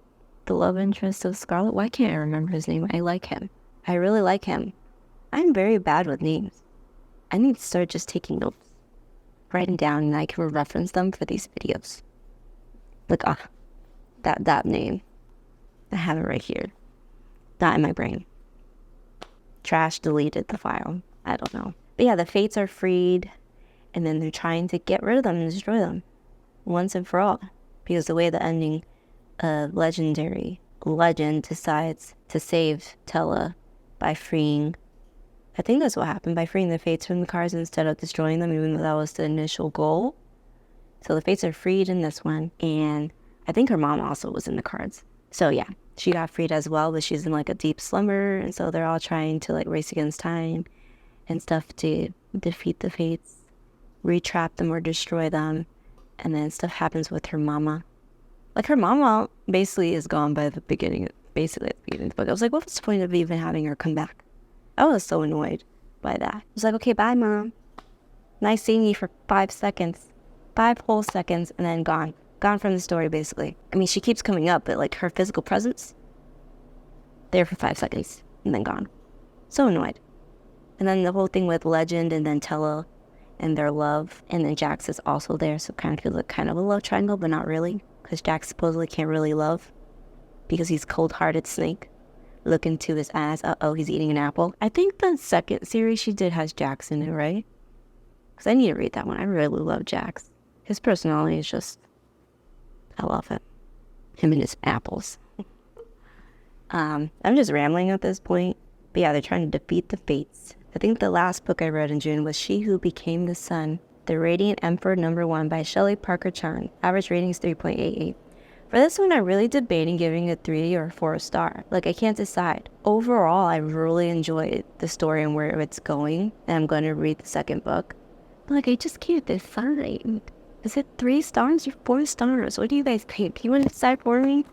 the love interest of Scarlet? Why can't I remember his name? I like him. I really like him. I'm very bad with names. I need to start just taking notes, writing down, and I can reference them for these videos. Like, that name. I have it right here. Not in my brain. Trash deleted the file. I don't know. But yeah, the Fates are freed, and then they're trying to get rid of them and destroy them once and for all. Because the way the ending of Legendary Legend decides to save Tella by freeing, I think that's what happened, by freeing the Fates from the cards instead of destroying them, even though that was the initial goal. So the Fates are freed in this one, and I think her mom also was in the cards. So yeah, she got freed as well, but she's in like a deep slumber, and so they're all trying to like race against time and stuff to defeat the Fates, retrap them or destroy them, and then stuff happens with her mama. Like, her mama basically is gone by the beginning, basically at the beginning of the book. I was like, what was the point of even having her come back? I was so annoyed by that. I was like, okay, bye, Mom. Nice seeing you for 5 seconds. 5 whole seconds, and then gone. Gone from the story, basically. I mean, she keeps coming up, but, like, her physical presence, there for 5 seconds, and then gone. So annoyed. And then the whole thing with Legend and then Tella and their love, and then Jax is also there, so kind of feels like kind of a love triangle, but not really, because Jax supposedly can't really love, because he's cold-hearted snake. Look into his eyes. Uh-oh, he's eating an apple. I think the second series she did has Jax in it, right? Because I need to read that one. I really love Jax. His personality is just, I love it. Him and his apples. I'm just rambling at this point. But yeah, they're trying to defeat the Fates. I think the last book I read in June was She Who Became the Sun, The Radiant Emperor #1 by Shelley Parker Chan. Average rating is 3.88. For this one, I'm really debating giving it 3 or 4 star. Like, I can't decide. Overall, I really enjoyed the story and where it's going, and I'm going to read the second book. But, like, I just can't decide. Is it 3 stars or 4 stars? What do you guys think? You want to decide for me?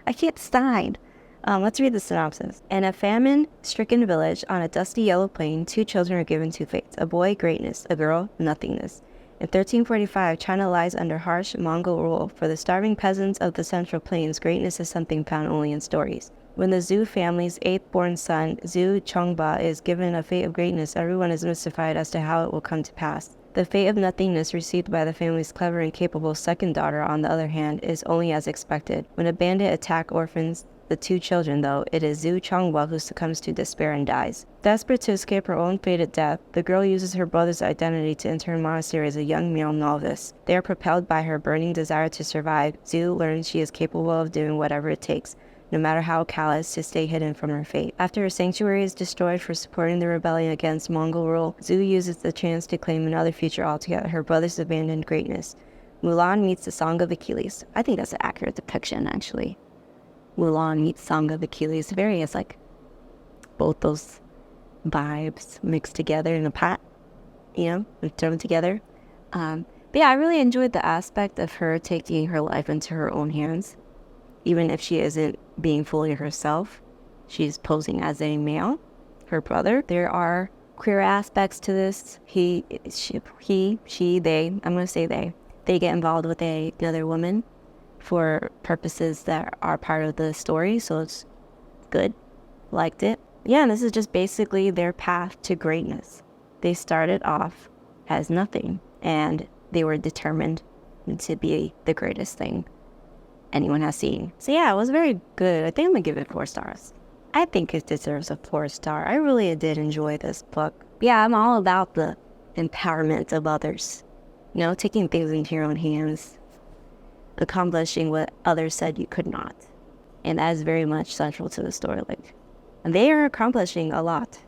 I can't decide. Let's read the synopsis. In a famine-stricken village on a dusty yellow plain, 2 children are given 2 fates. A boy, greatness. A girl, nothingness. In 1345, China lies under harsh Mongol rule. For the starving peasants of the Central Plains, greatness is something found only in stories. When the Zhou family's 8th-born son, Zhou Chongba, is given a fate of greatness, everyone is mystified as to how it will come to pass. The fate of nothingness received by the family's clever and capable second daughter, on the other hand, is only as expected. When a bandit attack orphans the 2 children, though, it is Zhou Chongwa who succumbs to despair and dies. Desperate to escape her own fated death, the girl uses her brother's identity to enter a monastery as a young male novice. They are propelled by her burning desire to survive. Zhou learns she is capable of doing whatever it takes, no matter how callous, to stay hidden from her fate. After her sanctuary is destroyed for supporting the rebellion against Mongol rule, Zhou uses the chance to claim another future altogether, her brother's abandoned greatness. Mulan meets the Song of Achilles. I think that's an accurate depiction, actually. Mulan meets Song of Achilles. It's like both those vibes mixed together in a pot, and thrown together. But yeah, I really enjoyed the aspect of her taking her life into her own hands. Even if she isn't being fully herself, she's posing as a male, her brother. There are queer aspects to this. He, she, they, I'm going to say they. They get involved with another woman for purposes that are part of the story, so it's good. Liked it. Yeah, and this is just basically their path to greatness. They started off as nothing, and they were determined to be the greatest thing anyone has seen. So yeah, it was very good. I think I'm gonna give it 4 stars. I think it deserves a 4 star. I really did enjoy this book. Yeah, I'm all about the empowerment of others. Taking things into your own hands, accomplishing what others said you could not. And that is very much central to the story. Like, they are accomplishing a lot.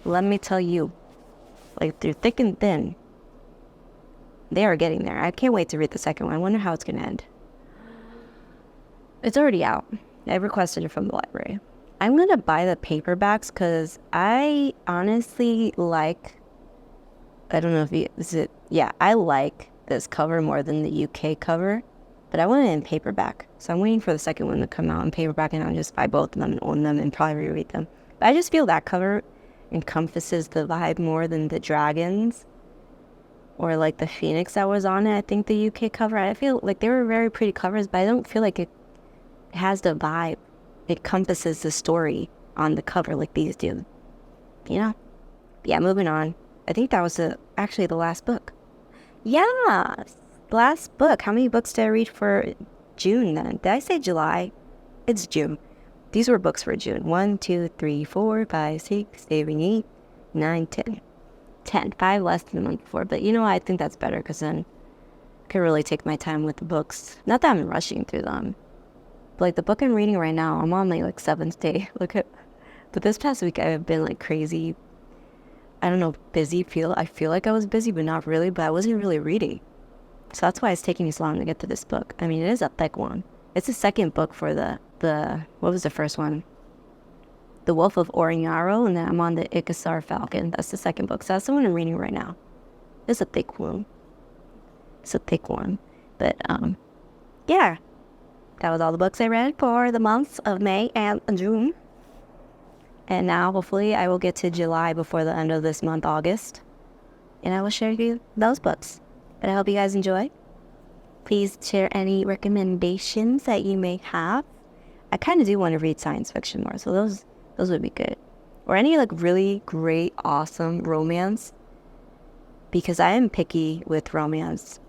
Let me tell you, like, through thick and thin, they are getting there. I can't wait to read the second one. I wonder how it's going to end. It's already out. I requested it from the library. I'm going to buy the paperbacks because I honestly like, I don't know if is it Yeah, I like this cover more than the UK cover, but I want it in paperback. So I'm waiting for the second one to come out in paperback, and I'll just buy both of them and own them and probably reread them. But I just feel that cover encompasses the vibe more than the dragons or like the phoenix that was on it. I think the UK cover, I feel like they were very pretty covers, but I don't feel like it has the vibe. It encompasses the story on the cover like these do. You know? Yeah, moving on. I think that was actually the last book. Yeah, last book. How many books did I read for June then? Did I say July? It's June. These were books for June. 1, 2, 3, 4, 5, 6, 7, 8, 9, 10. 10. 5 less than the month before. But you know what? I think that's better because then I can really take my time with the books. Not that I'm rushing through them. But like the book I'm reading right now, I'm on my like 7th day. But this past week I've been like crazy. I don't know, busy. I feel like I was busy, but not really. But I wasn't really reading. So that's why it's taking me so long to get to this book. I mean, it is a thick one. It's the second book for the what was the first one? The Wolf of Orignaro, and then I'm on the Icosar Falcon. That's the second book. So that's the one I'm reading right now. It's a thick one. It's a thick one. But, yeah. That was all the books I read for the months of May and June. And now, hopefully, I will get to July before the end of this month, August. And I will share with you those books. But I hope you guys enjoy. Please share any recommendations that you may have. I kind of do want to read science fiction more, so those would be good. Or any like really great, awesome romance. Because I am picky with romance.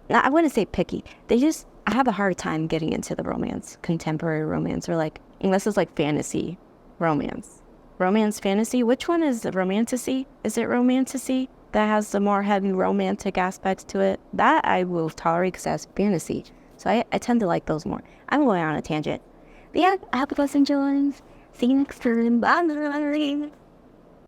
Now, I wouldn't say picky. I have a hard time getting into the romance, contemporary romance, or like, unless it's like fantasy romance. Romance fantasy? Which one is the romantasy? Is it romantasy that has the more heavy romantic aspects to it? That I will tolerate because that's fantasy. So I tend to like those more. I'm going on a tangent. But yeah, I hope you guys enjoy. See you next time. Bye.